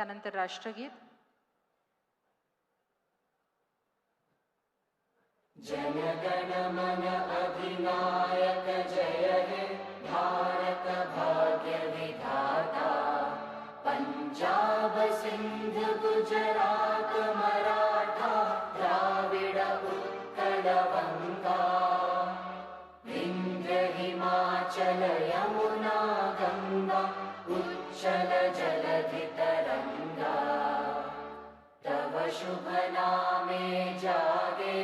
यानंतर राष्ट्रगीत. जनगण मन अधिनायक जय हे भारत भाग्य विधाता. पंजाब सिंध गुजरात मराठा द्राविड उत्कल गंगा. विंध्य हिमाचल यमुना गंगा उच्चल जलधि तरंगा. तव शुभ नामे जागे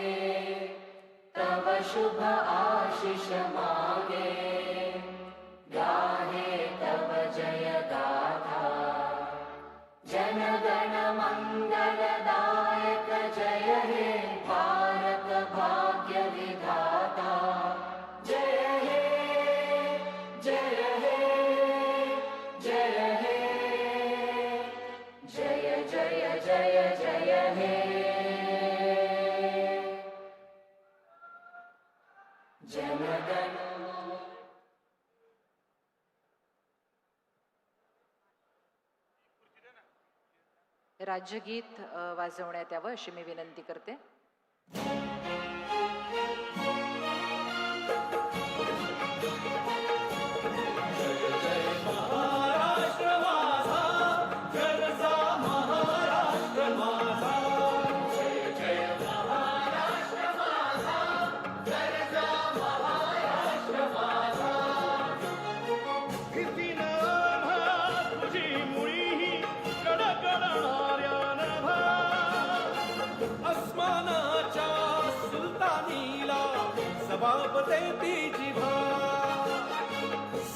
तव शुभ आशीष मागे. गाहे तव जय गाथा. जनगण मंगलदायक जय हे भारत भाग्य विधाता. जय हे जय हे जय हे जय जय जय जय हे. जनगण राज्यगीत वाजवण्यात यावं अशी मी विनंती करते.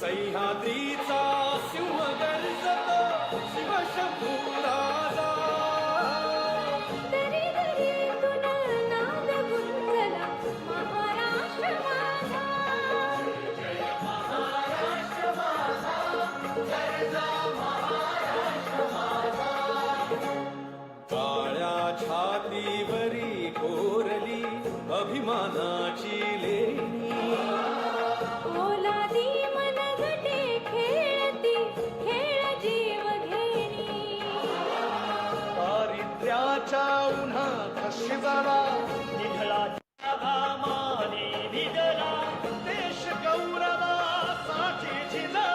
सह्याद्रीचा सिंह गर्जतो शिवशंभू राजा. दरी दरीतून नाद गुंजला महाराष्ट्र माझा. जय महाराष्ट्र माझा गर्जा महाराष्ट्र माझा. काळ्या छातीवरी कोरली अभिमानाची लेणी. ओलादी मनगटे खेळती खेळ जीव घेणी. दारिद्र्याच्या उन्हात शिजला निधळाच्या घामाने भिजला. देश गौरवासाठी झिजला.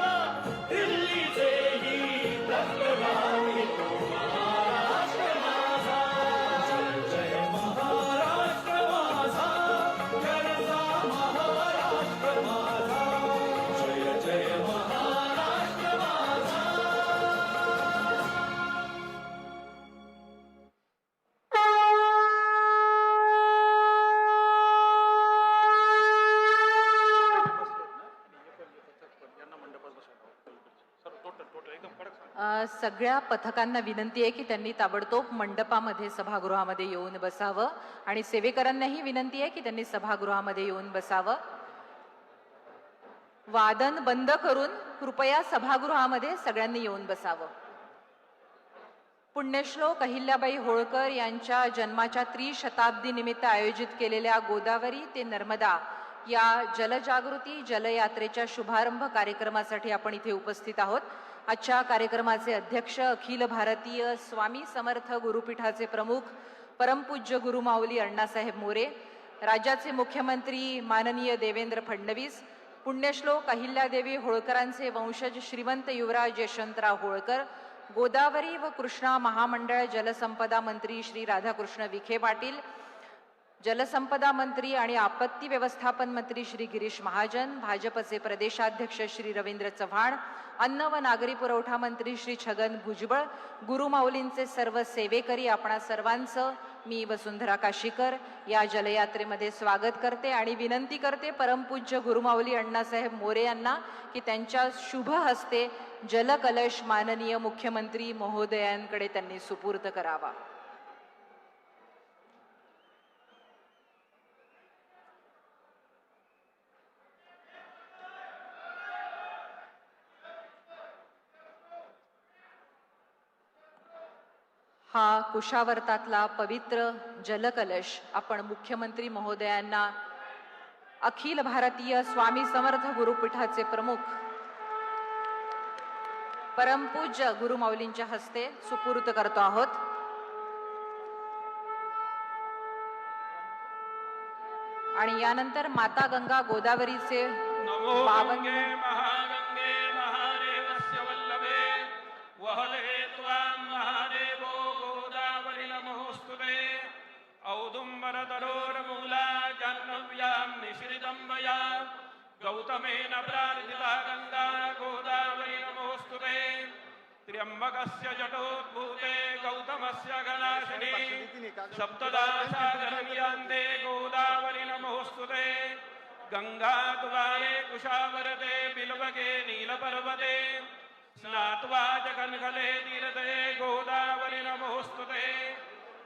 दिल्लीचेही दगडावी तो महाराष्ट्र माझा. जय जय महाराष्ट्र माझा गरजा महाराष्ट्र माझा. जय जय महाराष्ट्र माझा. सगळ्या पथकांना विनंती आहे की त्यांनी ताबडतोब मंडपामध्ये सभागृहामध्ये येऊन बसावं आणि सेवेकरांनाही विनंती आहे की त्यांनी सभागृहामध्ये येऊन बसावं. वादन बंद करून कृपया सभागृहामध्ये सगळ्यांनी येऊन बसावं. पुण्यश्लोक अहिल्याबाई होळकर यांच्या जन्माच्या त्रिशताब्दी निमित्त आयोजित केलेल्या गोदावरी ते नर्मदा या जलजागृती जलयात्रेच्या शुभारंभ कार्यक्रमासाठी आपण इथे उपस्थित आहोत. आजच्या कार्यक्रमाचे अध्यक्ष अखिल भारतीय स्वामी समर्थ गुरुपीठाचे प्रमुख परमपूज्य गुरुमाऊली अण्णासाहेब मोरे, राज्याचे मुख्यमंत्री माननीय देवेंद्र फडणवीस, पुण्यश्लोक अहिल्यादेवी होळकरांचे वंशज श्रीमंत युवराज यशवंतराव होळकर, गोदावरी व कृष्णा महामंडळ जलसंपदा मंत्री श्री राधाकृष्ण विखे पाटील, जलसंपदा मंत्री आणि आपत्ती व्यवस्थापन मंत्री श्री गिरीश महाजन, भाजपचे प्रदेशाध्यक्ष श्री रवींद्र चव्हाण, अन्न व नागरी पुरवठा मंत्री श्री छगन भुजबळ, गुरुमाऊलींचे सर्व सेवेकरी, आपणा सर्वांचं मी वसुंधरा काशीकर या जलयात्रेमध्ये स्वागत करते आणि विनंती करते परमपूज्य गुरुमाऊली अण्णासाहेब मोरे यांना की त्यांच्या शुभ हस्ते जलकलश माननीय मुख्यमंत्री महोदयांकडे त्यांनी सुपूर्द करावा. हा कुशावर्तातला पवित्र जलकलश आपण मुख्यमंत्री महोदयांना अखिल भारतीय स्वामी समर्थ गुरुपीठाचे प्रमुख परमपूज्य गुरुमाऊलींच्या हस्ते सुपूर्त करतो आहोत. आणि यानंतर माता गंगा गोदावरीचे नमो पावन गंगे महागंगे महादेवस्य वल्लभे वहले त्वां महादेवो गोदावरी नमोऽस्तुते औदुम्बरतरोर्मूला जाह्नव्यां निःसृतं मया गौतमेन प्रार्थिता गंगा गोदावरी नमोऽस्तुते त्र्यम्बकस्य जटोद्भूते गौतमस्य गणाशिनी सप्तदासागरं यान्ते गोदावरी नमोऽस्तुते गंगाद्वारे कुशावरते बिल्वके नीलपर्वते स्नात्वा च कन्खले तीरते गोदावरी नमोऽस्तुते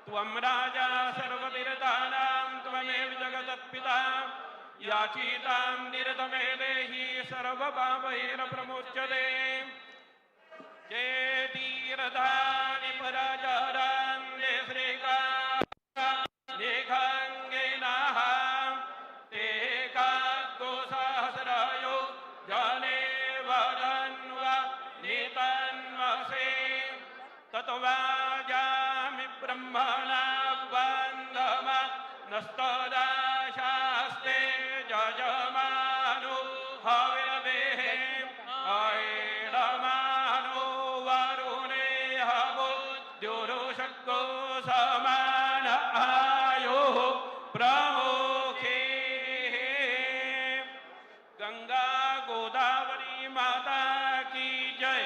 त्वं राजा सर्वतीर्थानां त्वमेव जगदत्पिता याचीतां निरतमे देहि सर्वपापैर्प्रमुच्यते ये तीर्थानि पराचारां ये श्रीकाङ्गेनाः ते काग्गोसहस्रायो जाने वदन्वा नीतन्वसे तत्वाजामि ब्रह्मणा बन्धमा नस्तदाशास्ते जजमानो हविरवेः ऐडमानो वरुणे हवो द्युरुषक्को समान आयो प्रमुखे गंगा गोदावरी माता की जय.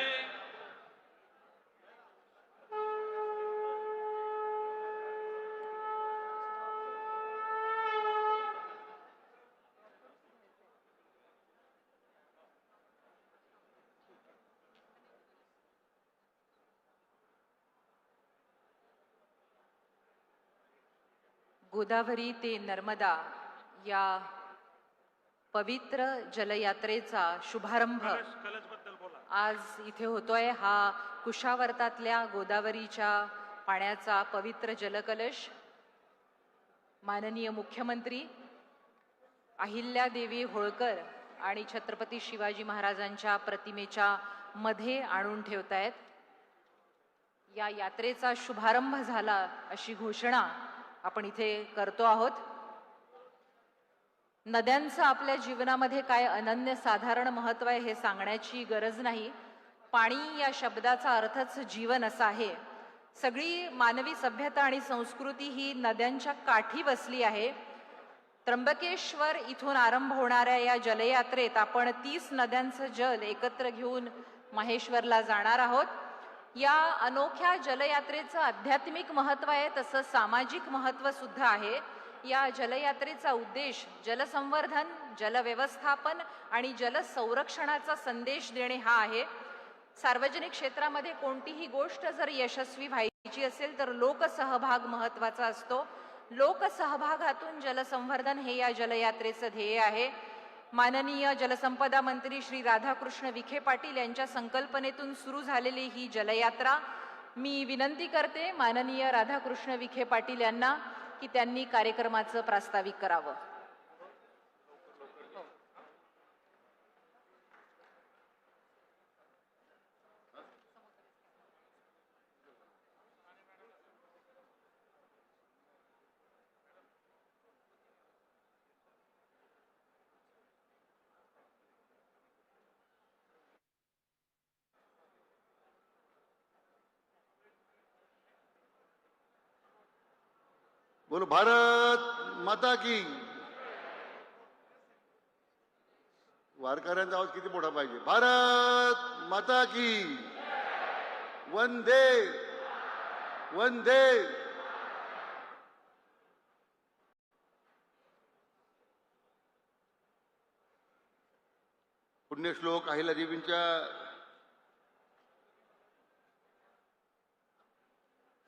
गोदावरी ते नर्मदा या पवित्र जलयात्रेचा शुभारंभ आज इथे होतोय. हा कुशावर्तातल्या गोदावरीच्या पाण्याचा पवित्र जलकलश माननीय मुख्यमंत्री अहिल्यादेवी होळकर आणि छत्रपती शिवाजी महाराजांच्या प्रतिमेच्या मध्ये आणून ठेवतायत. या यात्रेचा शुभारंभ झाला अशी घोषणा आपण इथे करतो आहोत. नद्यांचं आपल्या जीवनामध्ये काय अनन्य साधारण महत्व आहे हे सांगण्याची गरज नाही. पाणी या शब्दाचा अर्थच जीवन असा आहे. सगळी मानवी सभ्यता आणि संस्कृती ही नद्यांच्या काठी बसली आहे. त्र्यंबकेश्वर इथून आरंभ होणाऱ्या या जलयात्रेत आपण 30 नद्यांचं जल एकत्र घेऊन माहेश्वरला जाणार आहोत. या अनोख्या जलयात्रेचं आध्यात्मिक महत्व आहे, तसं सामाजिक महत्व सुद्धा आहे. या जलयात्रेचा उद्देश जलसंवर्धन, जलव्यवस्थापन आणि जलसंरक्षणाचा संदेश देणे हा आहे. सार्वजनिक क्षेत्रामध्ये कोणतीही गोष्ट जर यशस्वी व्हायची असेल तर लोकसहभाग महत्वाचा असतो. लोकसहभागातून जलसंवर्धन हे या जलयात्रेचं ध्येय आहे. माननीय जलसंपदा मंत्री श्री राधाकृष्ण विखे पाटील यांच्या संकल्पनेतून सुरू झालेली ही जलयात्रा, मी विनंती करते माननीय राधाकृष्ण विखे पाटील यांना की त्यांनी कार्यक्रमाचं प्रास्ताविक करावं. बोलो भारत माता की. वारकऱ्यांचा आवाज किती मोठा पाहिजे. भारत माता की. वंदे वंदे. पुण्यश्लोक अहिल्यादेवींच्या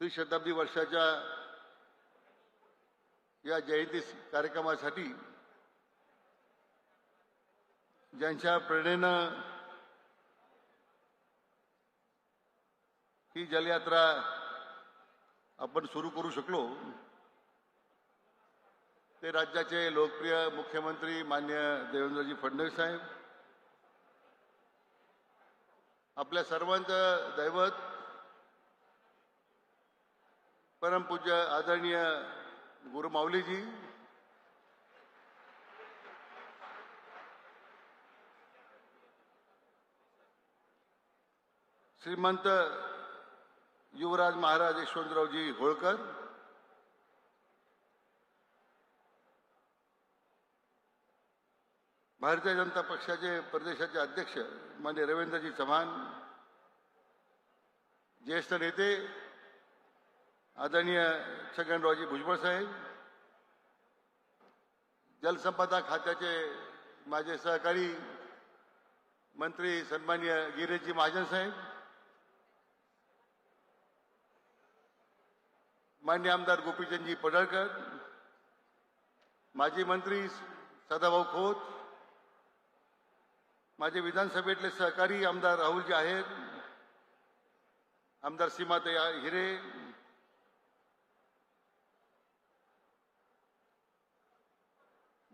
त्रिशताब्दी वर्षाच्या या जयंती कार्यक्रमासाठी ज्यांच्या प्रेरणेनं ही जलयात्रा आपण सुरू करू शकलो ते राज्याचे लोकप्रिय मुख्यमंत्री माननीय देवेंद्रजी फडणवीस साहेब, आपल्या सर्वांचं दैवत परमपूज्य आदरणीय गुरु माऊलीजी, श्रीमंत युवराज महाराज यशवंतरावजी होळकर, भारतीय जनता पक्षाचे प्रदेशाचे अध्यक्ष माननीय रवींद्रजी चव्हाण, ज्येष्ठ नेते आदरणीय छगनरावजी भुजबळ साहेब, जलसंपदा खात्याचे माझे सहकारी मंत्री सन्माननीय गिरीशजी महाजन साहेब, मान्य आमदार गोपीचंदजी पडळकर, माजी मंत्री सदाभाऊ खोत, माझे विधानसभेतले सहकारी आमदार राहुलजी आहेर, आमदार सीमाताई हिरे,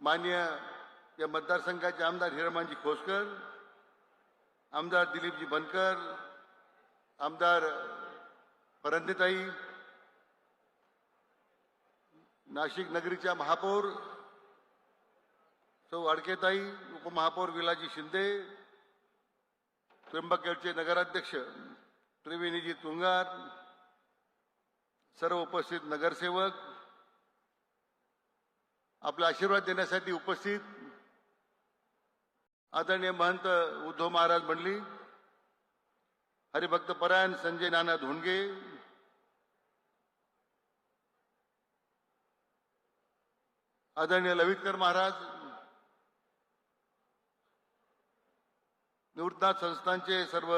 मान्य या मतदारसंघाचे आमदार हिरमानजी खोसकर, आमदार दिलीपजी बनकर, आमदार परंदेताई, नाशिक नगरीच्या महापौर सौ अडकेताई, उपमहापौर विलाजी शिंदे, त्र्यंबकेश्वरचे नगराध्यक्ष त्रिवेणीजी तुंगार, सर्व उपस्थित नगरसेवक, आपला आशीर्वाद देण्यासाठी उपस्थित आदरणीय महंत उद्धव महाराज मंडळी, हरिभक्त परायण संजय नाना धोंडगे, आदरणीय लवितकर महाराज, निवृत्तनाथ संस्थांचे सर्व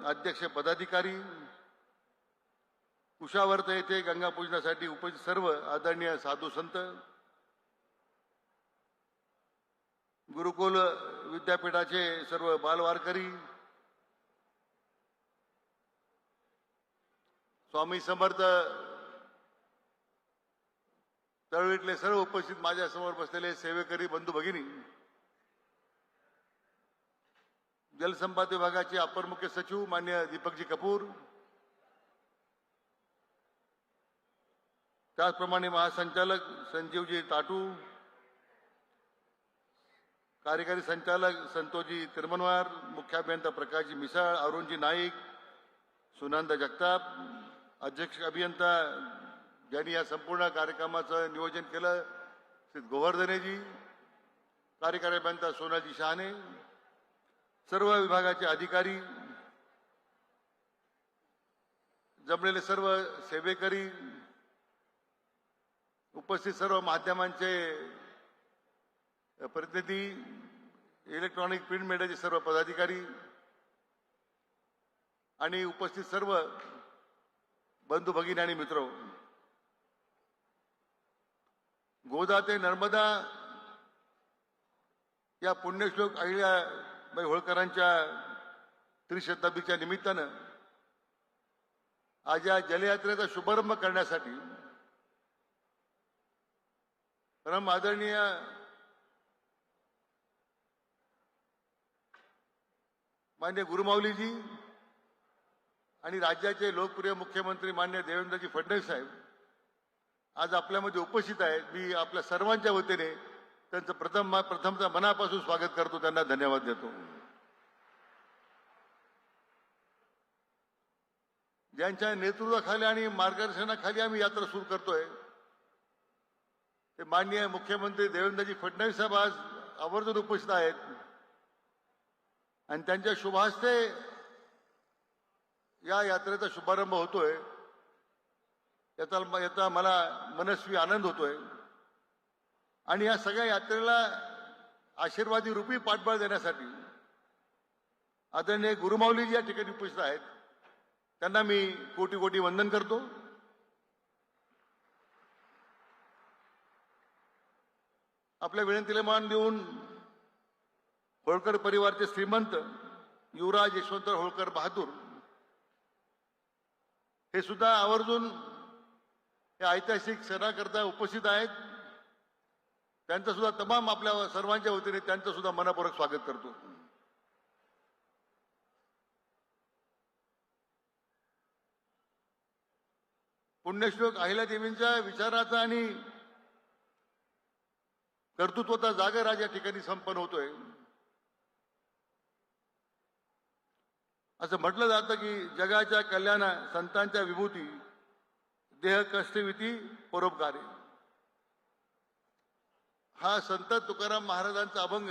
अध्यक्ष पदाधिकारी, कुशावर्त येथे गंगा पूजनासाठी उपस्थित सर्व आदरणीय साधू संत, गुरुकुल विद्यापीठाचे सर्व बालवारकरी, स्वामी समर्थ चळवळीतले सर्व उपस्थित माझ्यासमोर बसलेले सेवेकरी बंधू भगिनी, जलसंपदा विभागाचे अपर मुख्य सचिव मान्य दीपकजी कपूर, त्याचप्रमाणे महासंचालक संजीवजी ताटू, कार्यकारी संचालक संतोषजी तिरमनवार, मुख्य अभियंता प्रकाशजी मिसाळ, अरुणजी नाईक, सुनंदा जगताप, अध्यक्ष अभियंता ज्यांनी या संपूर्ण कार्यक्रमाचं नियोजन केलं श्री गोवर्धनेजी, कार्यकारी अभियंता सोनाजी शहाणे, सर्व विभागाचे अधिकारी, जमलेले सर्व सेवेकरी, उपस्थित सर्व माध्यमांचे प्रतिनिधी, इलेक्ट्रॉनिक प्रिंट मीडियाचे सर्व पदाधिकारी आणि उपस्थित सर्व बंधू भगिनी आणि मित्र, गोदा ते नर्मदा या पुण्यश्लोक अहिल्याबाई होळकरांच्या त्रिशताब्दीच्या निमित्तानं आज या जलयात्रेचा शुभारंभ करण्यासाठी परम आदरणीय मान्य गुरुमाऊलीजी आणि राज्याचे लोकप्रिय मुख्यमंत्री मान्य देवेंद्रजी फडणवीस साहेब आज आपल्यामध्ये उपस्थित आहेत. मी आपल्या सर्वांच्या वतीने त्यांचं प्रथमतः मनापासून स्वागत करतो, त्यांना धन्यवाद देतो. ज्यांच्या नेतृत्वाखाली आणि मार्गदर्शनाखाली आम्ही यात्रा सुरू करतोय ते माननीय मुख्यमंत्री देवेंद्रजी फडणवीस साहेब आज आवर्जून उपस्थित आहेत आणि त्यांच्या शुभहस्ते या यात्रेचा शुभारंभ होतोय. याचा मला मनस्वी आनंद होतोय आणि या सगळ्या यात्रेला आशीर्वादी रूपी पाठबळ देण्यासाठी आदरणीय गुरुमाऊलीजी या ठिकाणी उपस्थित आहेत. त्यांना मी कोटी कोटी वंदन करतो. आपल्या विनंतीला मान देऊन होळकर परिवारचे श्रीमंत युवराज यशवंतराव होळकर बहादूर हे सुद्धा आवर्जून या ऐतिहासिक क्षणाकरता उपस्थित आहेत. त्यांचं सुद्धा तमाम आपल्या सर्वांच्या वतीने त्यांचं सुद्धा मनपूर्वक स्वागत करतो. पुण्यश्लोक अहिल्यादेवींच्या विचाराचा आणि कर्तृत्वाचा जागर आज या ठिकाणी संपन्न होतोय. असं म्हटलं जातं की जगाच्या कल्याणा संतांच्या विभूती देह कष्टविती परोपकारी. हा संत तुकाराम महाराजांचा अभंग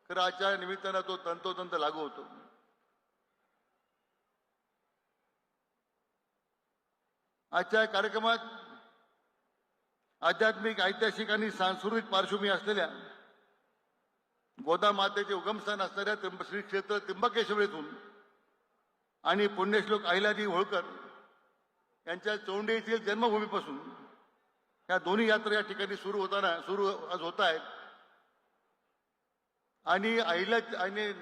खरं आजच्या निमित्तानं तो तंतोतंत लागू होतो. आजच्या कार्यक्रमात आध्यात्मिक, ऐतिहासिक आणि सांस्कृतिक पार्श्वभूमी असलेल्या गोदा मातेचे उगमस्थान असणाऱ्या श्री क्षेत्र त्र्यंबकेश्वर येथून आणि पुण्यश्लोक अहिल्यादेवी होळकर यांच्या चौंडी येथील जन्मभूमीपासून या दोन्ही यात्रा या ठिकाणी सुरू आज होत आहेत. आणि आणि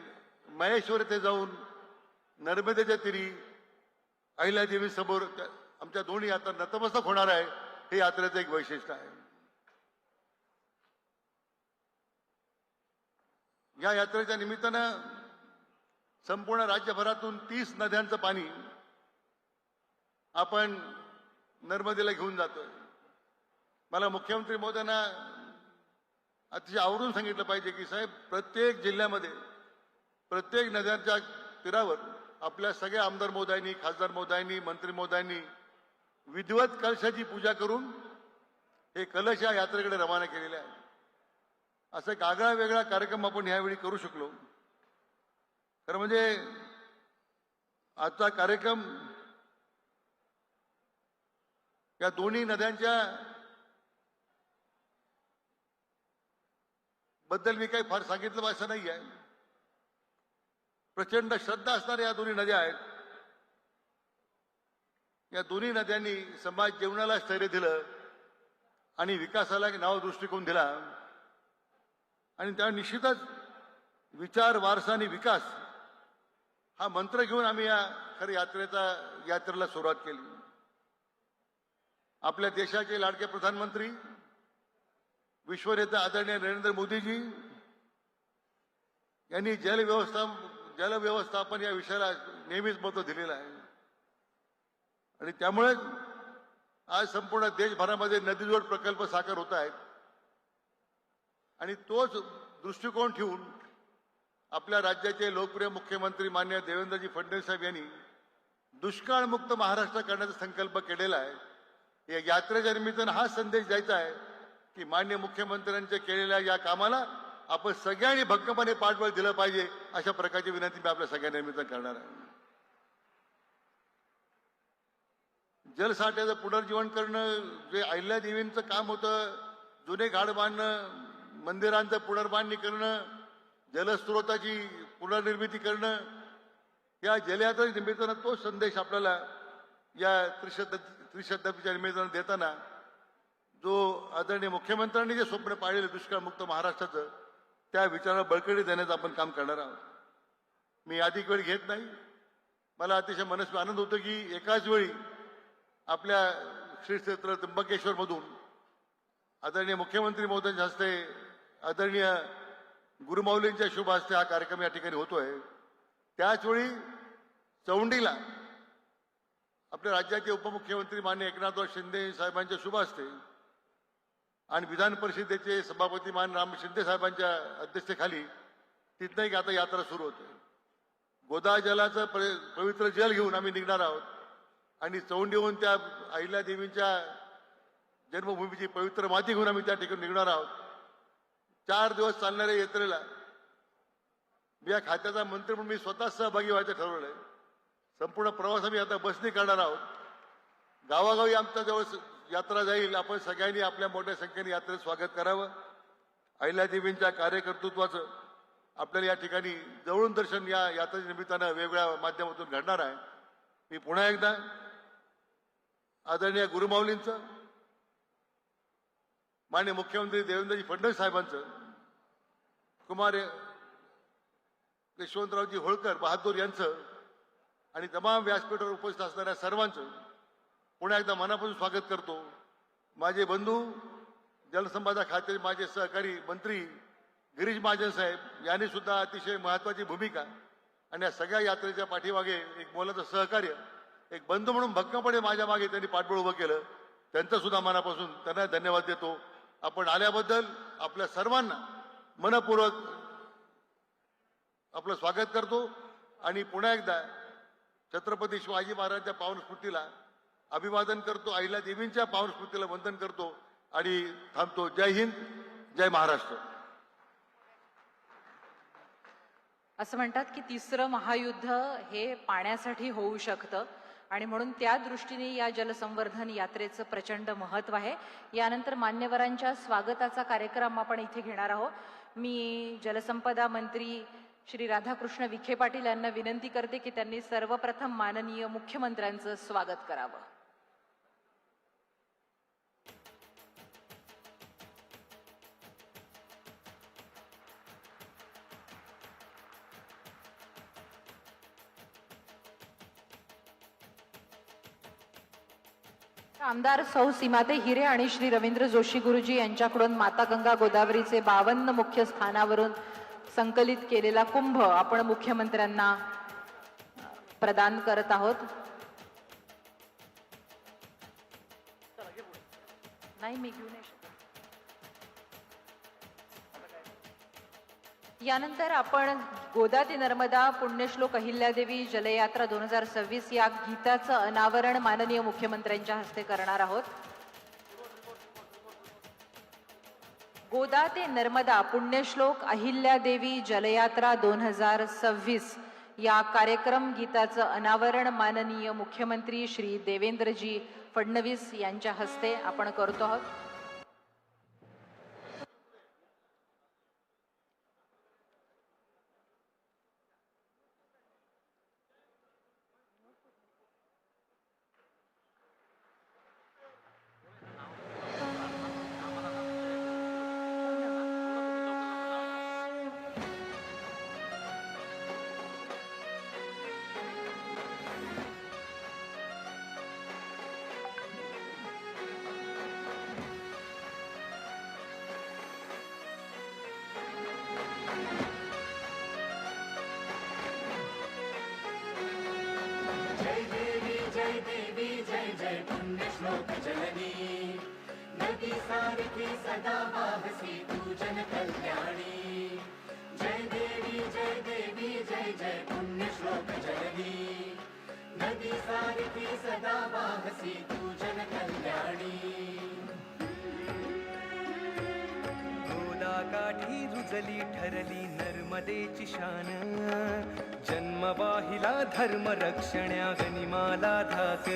महेश्वर येथे जाऊन नर्मदेच्या तीरी अहिल्यादेवी समोर आमच्या दोन्ही यात्रा नतमस्तक होणार आहे. हे यात्रेचं एक वैशिष्ट्य आहे. या यात्रेच्या निमित्तानं संपूर्ण राज्यभरातून 30 नद्यांचं पाणी आपण नर्मदेला घेऊन जातोय. मला मुख्यमंत्री महोदयांना अतिशय आवर्जून सांगितलं पाहिजे की साहेब, प्रत्येक जिल्ह्यामध्ये प्रत्येक नद्यांच्या तीरावर आपल्या सगळ्या आमदार महोदयांनी, खासदार महोदयांनी, मंत्री महोदयांनी विधिवत कलशाची पूजा करून हे कलश या यात्रेकडे रवाना केलेले आहे. असं एक आगळा वेगळा कार्यक्रम आपण यावेळी करू शकलो. खरं म्हणजे आजचा कार्यक्रम या दोन्ही नद्यांच्या बद्दल मी काही फार सांगितलं असं नाही आहे. प्रचंड श्रद्धा असणाऱ्या या दोन्ही नद्या आहेत. या दोन्ही नद्यांनी समाज जीवनाला स्थैर्य दिलं आणि विकासाला एक नाव दृष्टिकोन दिला. आणि त्या निश्चितच विचार, वारसा आणि विकास हा मंत्र घेऊन आम्ही या खरं यात्रेला सुरुवात केली. आपल्या देशाचे लाडके प्रधानमंत्री, विश्वनेता आदरणीय नरेंद्र मोदीजी यांनी जलव्यवस्थापन या विषयाला नेहमीच महत्त्व दिलेलं आहे. आणि त्यामुळे आज संपूर्ण देशभरामध्ये नदीजोड प्रकल्प साकार होत आहेत. आणि तोच दृष्टिकोन ठेवून आपल्या राज्याचे लोकप्रिय मुख्यमंत्री माननीय देवेंद्रजी फडणवीस साहेब यांनी दुष्काळमुक्त महाराष्ट्र करण्याचा संकल्प केलेला आहे. या यात्रेच्या निमित्तानं हा संदेश द्यायचा आहे की माननीय मुख्यमंत्र्यांच्या केलेल्या या कामाला आपण सगळ्यांनी भक्कमपणे पाठबळ दिलं पाहिजे. अशा प्रकारची विनंती मी आपल्या सगळ्यांना निमित्तानं करणार आहे. जलसाठ्याचं पुनर्जीवन करणं जे अहिल्यादेवींचं काम होतं, जुने घाट बांधणं, मंदिरांचं पुनर्बांधणी करणं, जलस्रोताची पुनर्निर्मिती करणं, या जलयात्रे निमित्तानं तो संदेश आपल्याला या त्रिशताब्दीच्या निमित्तानं देताना जो आदरणीय मुख्यमंत्र्यांनी जे स्वप्न पाळलेलं दुष्काळमुक्त महाराष्ट्राचं, त्या विचाराला बळकटी देण्याचं आपण काम करणार आहोत. मी अधिक वेळ घेत नाही. मला अतिशय मनस्वी आनंद होतो की एकाच वेळी आपल्या श्री क्षेत्र त्र्यंबकेश्वरमधून आदरणीय मुख्यमंत्री महोदयांच्या हस्ते, आदरणीय गुरुमाऊलींच्या शुभ हस्ते हा कार्यक्रम या ठिकाणी होतोय. त्याचवेळी चौंडीला आपल्या राज्याचे उपमुख्यमंत्री माननीय एकनाथराव शिंदे साहेबांच्या शुभ हस्ते आणि विधान परिषदेचे सभापती मान राम शिंदे साहेबांच्या अध्यक्षतेखाली तिथनं एक आता यात्रा सुरू होते. गोदा जलाचं पवित्र जल घेऊन आम्ही निघणार आहोत आणि चौंडीहून त्या अहिल्यादेवींच्या जन्मभूमीची पवित्र माती घेऊन आम्ही त्या ठिकाणी निघणार आहोत. 4 दिवस चालणाऱ्या यात्रेला या खात्याचा मंत्री म्हणून मी स्वतः सहभागी व्हायचं ठरवलंय. संपूर्ण प्रवास आम्ही आता बसने करणार आहोत. गावागावी आमच्या जवळ यात्रा जाईल. आपण सगळ्यांनी आपल्या मोठ्या संख्येने यात्रेत स्वागत करावं. अहिल्यादेवींच्या कार्यकर्तृत्वाचं आपल्याला या ठिकाणी जवळून दर्शन या यात्रेच्या निमित्तानं वेगवेगळ्या माध्यमातून घडणार आहे. मी पुन्हा एकदा आदरणीय गुरुमाऊलींचं, माननीय मुख्यमंत्री देवेंद्रजी फडणवीस साहेबांचं, कुमार यशवंतरावजी होळकर बहादूर यांचं आणि तमाम व्यासपीठावर उपस्थित असणाऱ्या सर्वांचं पुन्हा एकदा मनापासून स्वागत करतो. माझे बंधू, जलसंपदा खात्याचे माझे सहकारी मंत्री गिरीश महाजन साहेब यांनी सुद्धा अतिशय महत्वाची भूमिका आणि या सगळ्या यात्रेच्या पाठीमागे एक मोलाचं सहकार्य एक बंधू म्हणून भक्कमपणे माझ्या मागे त्यांनी पाठबळ उभं केलं. त्यांचं सुद्धा मनापासून त्यांना धन्यवाद देतो. आपण आल्याबद्दल आपल्या सर्वांना मनपूर्वक आपलं स्वागत करतो आणि पुन्हा एकदा छत्रपती शिवाजी महाराजांच्या पावन स्मृतीला अभिवादन करतो. अहिल्या देवींच्या पावन स्मृतीला वंदन करतो आणि थांबतो. जय हिंद, जय महाराष्ट्र. असं म्हणतात की तिसरं महायुद्ध हे पाण्यासाठी होऊ शकतं आणि म्हणून त्या दृष्टीने या जलसंवर्धन यात्रेचं प्रचंड महत्व आहे. यानंतर मान्यवरांच्या स्वागताचा कार्यक्रम आपण इथे घेणार आहोत. मी जलसंपदा मंत्री श्री राधाकृष्ण विखे पाटील यांना विनंती करते की त्यांनी सर्वप्रथम माननीय मुख्यमंत्र्यांचं स्वागत करावं. आमदार सौ सीमाते हिरे आणि श्री रवींद्र जोशी गुरुजी यांच्याकडून माता गंगा गोदावरीचे 52 मुख्य स्थानावरून संकलित केलेला कुंभ आपण मुख्यमंत्र्यांना प्रदान करत आहोत. नाही मी घेऊ नाही शकत. यानंतर आपण गोदा ते नर्मदा पुण्यश्लोक अहिल्यादेवी जलयात्रा 2026 या गीताचं अनावरण माननीय मुख्यमंत्र्यांच्या हस्ते करणार आहोत. गोदा ते नर्मदा पुण्यश्लोक अहिल्यादेवी जलयात्रा 2026 या कार्यक्रम गीताचं अनावरण माननीय मुख्यमंत्री श्री देवेंद्रजी फडणवीस यांच्या हस्ते आपण करतो आहोत. जय देवी जय जय पुण्यश्लोक जननी नदी सारखी सदा वाहसी तू जन कल्याणी. जय देवी जय जय पुण्यश्लोक जननी नदी सारखी सदा वाहसी तू जन कल्याणी. गोदा काठी रुजली ठरली नर्मदेची शान जन्म वाहिला धर्म रक्षण्या गनिमाला धाक.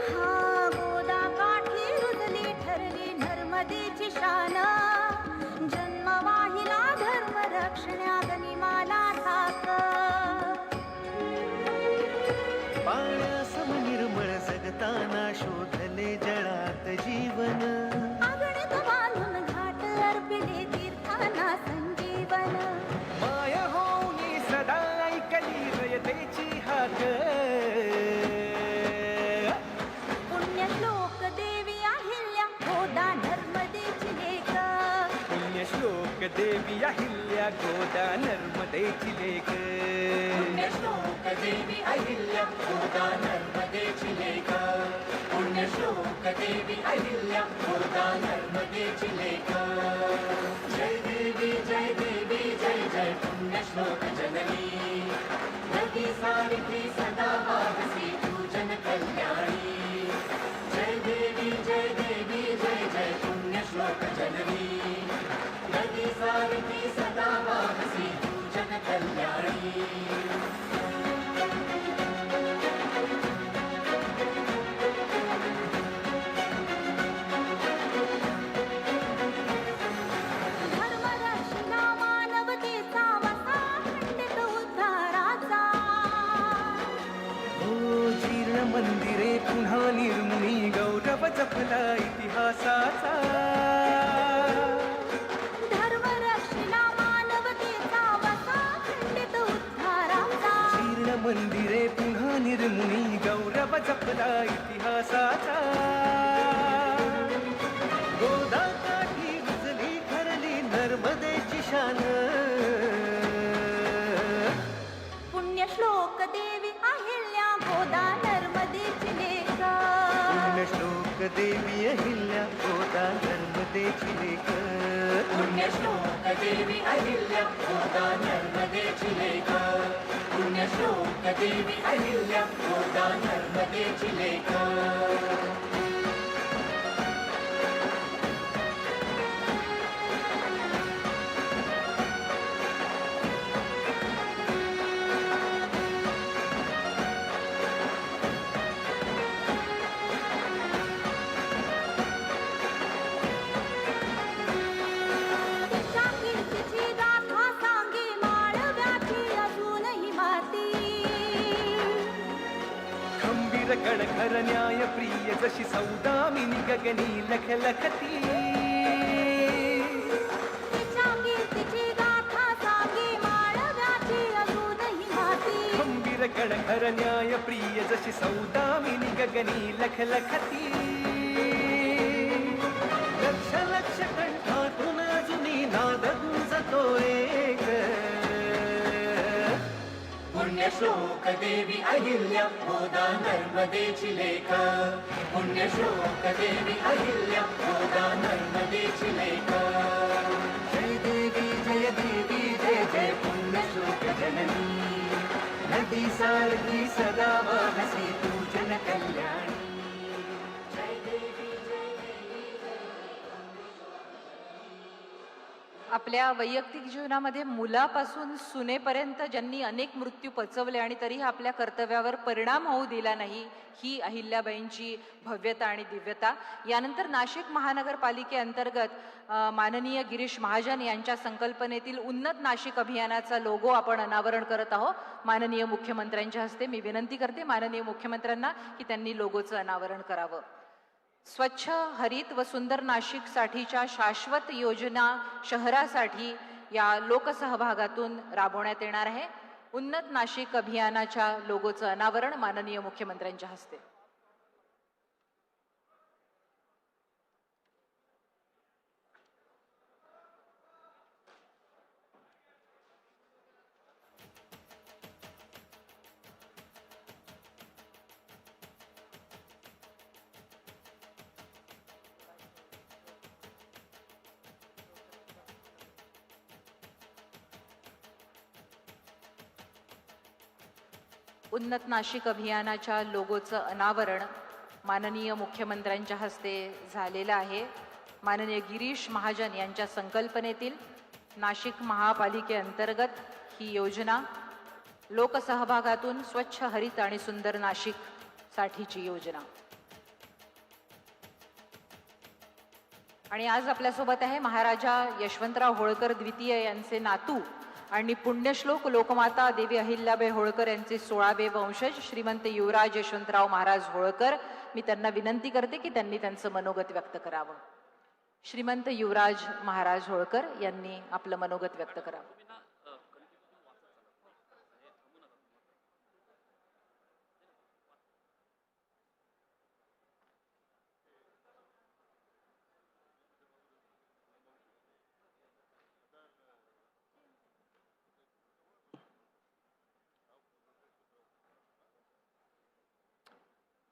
हा गोदा काठी रुजली ठरली नर्मदेची शान जन्म वाहिला धर्म रक्षण्या गनिमाला धाक. पाण्यासम निर्मळ जगताना शोधले जळात जीवन अगणित बांधून घाट अर्पिले तीर्थांना संजीवन. माय होऊनी सदा ऐकली रयतेची हाक. पुण्यश्लोक देवी अहिल्या गोदा नर्मदेची लेक. पुण्यश्लोक देवी अहिल्या गोदा नर्मदेची लेक. पुण्यश्लोक देवी अहिल्या गोदा नर्मदेची लेक. पुण्यश्लोक देवी अहिल्या गोदा नर्मदेची लेक. जय देवी जय जय पुण्यश्लोक जननी नदी सारखी सदा वाहसी तू जन कल्याणी. जय देवी जय जय पुण्यश्लोक जननी नदी सारखी सदा वाहसी तू जन कल्याणी. धर्मरक्षिणा मानवतेचा वसा खंडित उद्धाराचा. हो जीर्ण मंदिरे पुन्हा निर्मुनी गौरव जपला इतिहासाचा. धर्मरक्षिणा मानवतेचा वसा खंडित उद्धाराचा. जीर्ण मंदिरे पुन्हा निर्मुनी गौरव जपला इतिहासाचा. गोदा काठी रुजली ठरली नर्मदेची शान पुण्यश्लोक देवी देवी अहिल्या गोदा नर्मदेची लेक. पुण्यश्लोक देवी अहिल्या गोदा नर्मदेची लेक. पुण्यश्लोक देवी अहिल्या गोदा नर्मदेची लेक. तिच्या कीर्तीची गाथा सांगे माळव्याची अजूनही माती. खंबीर कणखर न्याय प्रिय जशी सौदामिनी गगनी लखलखती. तिच्या कीर्तीची गाथा सांगे माळव्याची अजूनही माती. खंबीर कणखर न्याय प्रिय जशी सौदामिनी गगनी लखलखती. लक्ष लक्ष कंठातून अजूनी नाद गुंजतो एक. पुण्यश्लोक देवी अहिल्या गोदा नर्मदेची लेक. पुण्यश्लोक देवी अहिल्या गोदा नर्मदेची लेक. जय देवी जय जय पुण्यश्लोक जननी. नदी सारखी सदा वाहसी तू जन कल्याणी. आपल्या वैयक्तिक जीवनामध्ये मुलापासून सुनेपर्यंत ज्यांनी अनेक मृत्यू पचवले आणि तरीही आपल्या कर्तव्यावर परिणाम होऊ दिला नाही, ही अहिल्याबाईंची भव्यता आणि दिव्यता. यानंतर नाशिक महानगरपालिकेअंतर्गत माननीय गिरीश महाजन यांच्या संकल्पनेतील उन्नत नाशिक अभियानाचा लोगो आपण अनावरण करत आहोत. माननीय मुख्यमंत्र्यांच्या हस्ते मी विनंती करते माननीय मुख्यमंत्र्यांना की त्यांनी लोगोचं अनावरण करावं. स्वच्छ हरित व सुंदर नाशिक साठीच्या शाश्वत योजना शहरासाठी या लोकसहभागातून राबवण्यात येणार आहे. उन्नत नाशिक अभियानाच्या लोगोचं अनावरण माननीय मुख्यमंत्र्यांच्या हस्ते. उन्नत नाशिक अभियानाच्या लोगोचं अनावरण माननीय मुख्यमंत्र्यांच्या हस्ते झालेलं आहे. माननीय गिरीश महाजन यांच्या संकल्पनेतील नाशिक महापालिकेअंतर्गत ही योजना लोकसहभागातून स्वच्छ हरित आणि सुंदर नाशिक साठीची योजना. आणि आज आपल्यासोबत आहे महाराजा यशवंतराव होळकर द्वितीय यांचे नातू आणि पुण्यश्लोक लोकमाता देवी अहिल्याबाई होळकर यांचे 16वे वंशज श्रीमंत युवराज यशवंतराव महाराज होळकर. मी त्यांना विनंती करते की त्यांनी त्यांचं मनोगत व्यक्त करावं. श्रीमंत युवराज महाराज होळकर यांनी आपलं मनोगत व्यक्त करावं.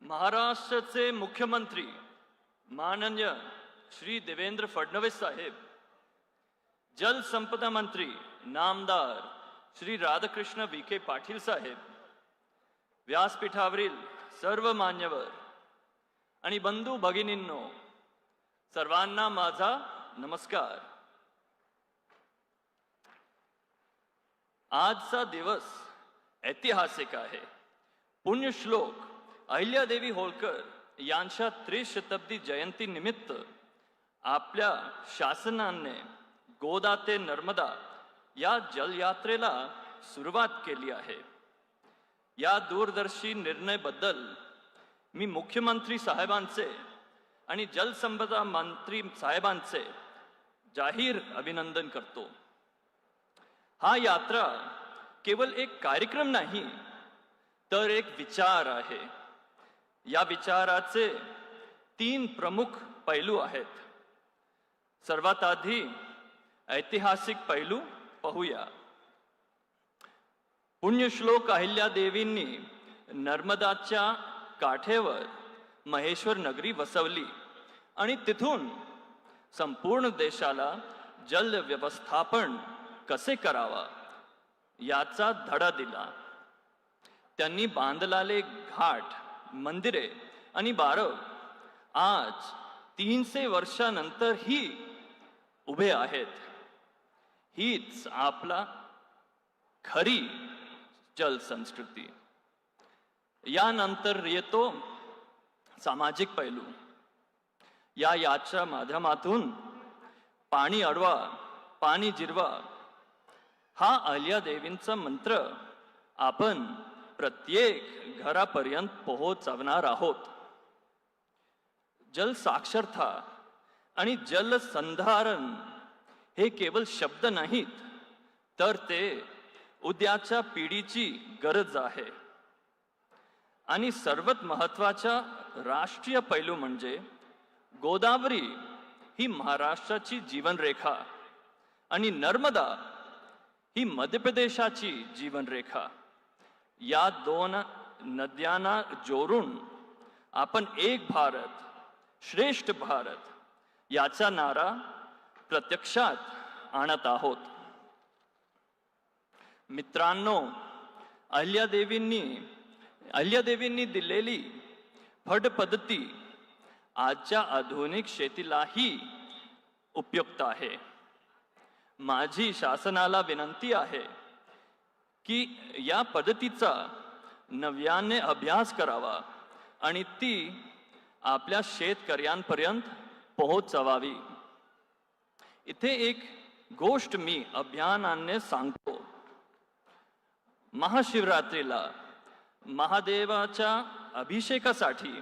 महाराष्ट्राचे मुख्यमंत्री माननीय श्री देवेंद्र फडणवीस साहेब, जलसंपदा मंत्री नामदार श्री राधाकृष्ण विखे पाटील साहेब, व्यासपीठावरील सर्व मान्यवर आणि बंधू भगिनींनो, सर्वांना माझा नमस्कार. आजचा दिवस ऐतिहासिक आहे. पुण्यश्लोक अहिल्यादेवी होळकर यांच्या त्रिशताब्दी जयंती निमित्त आपल्या शासनाने गोदा ते नर्मदा या जलयात्रेला सुरुवात केली आहे. या दूरदर्शी निर्णयाबद्दल मी मुख्यमंत्री साहेबांचे आणि जलसंपदा मंत्री साहेबांचे जाहीर अभिनंदन करतो. हा यात्रा केवळ एक कार्यक्रम नाही तर एक विचार आहे. या विचाराचे 3 प्रमुख पैलू आहेत. सर्वात आधी ऐतिहासिक पैलू पाहूया. पुण्यश्लोक अहिल्यादेवींनी नर्मदाच्या काठेवर महेश्वर नगरी वसवली आणि तिथून संपूर्ण देशाला जल व्यवस्थापन कसे करावा याचा धडा दिला. त्यांनी बांधलेले घाट, मंदिरे आणि बारव आज 300 वर्षानंतरही उभे आहेत. हीच आपला खरी जल संस्कृती. यानंतर येतो सामाजिक पैलू. याच्या माध्यमातून पाणी अडवा, पाणी जिरवा हा अहिल्यादेवींचा मंत्र आपण प्रत्येक घरापर्यंत पोहोचवणार आहोत. जल साक्षरता आणि जल संधारण हे केवळ शब्द नाहीत, तर ते उद्याच्या पिढीची गरज आहे. आणि सर्वात महत्वाचा राष्ट्रीय पैलू म्हणजे गोदावरी ही महाराष्ट्राची जीवनरेखा आणि नर्मदा ही मध्य प्रदेशाची जीवनरेखा. या दोन नद्यांना जोडून आपण एक भारत श्रेष्ठ भारत याचा नारा प्रत्यक्षात आणत आहोत. मित्रांनो, अहिल्यादेवींनी दिलेली फड पद्धती आजच्या आधुनिक शेतीलाही उपयुक्त आहे. माझी शासनाला विनंती आहे की या पद्धतीचा नव्याने अभ्यास करावा आणि ती आपल्या शेतकऱ्यांपर्यंत पोहोचवावी. इथे एक गोष्ट मी अभिमानाने सांगतो. महाशिवरात्रीला महादेवाच्या अभिषेकासाठी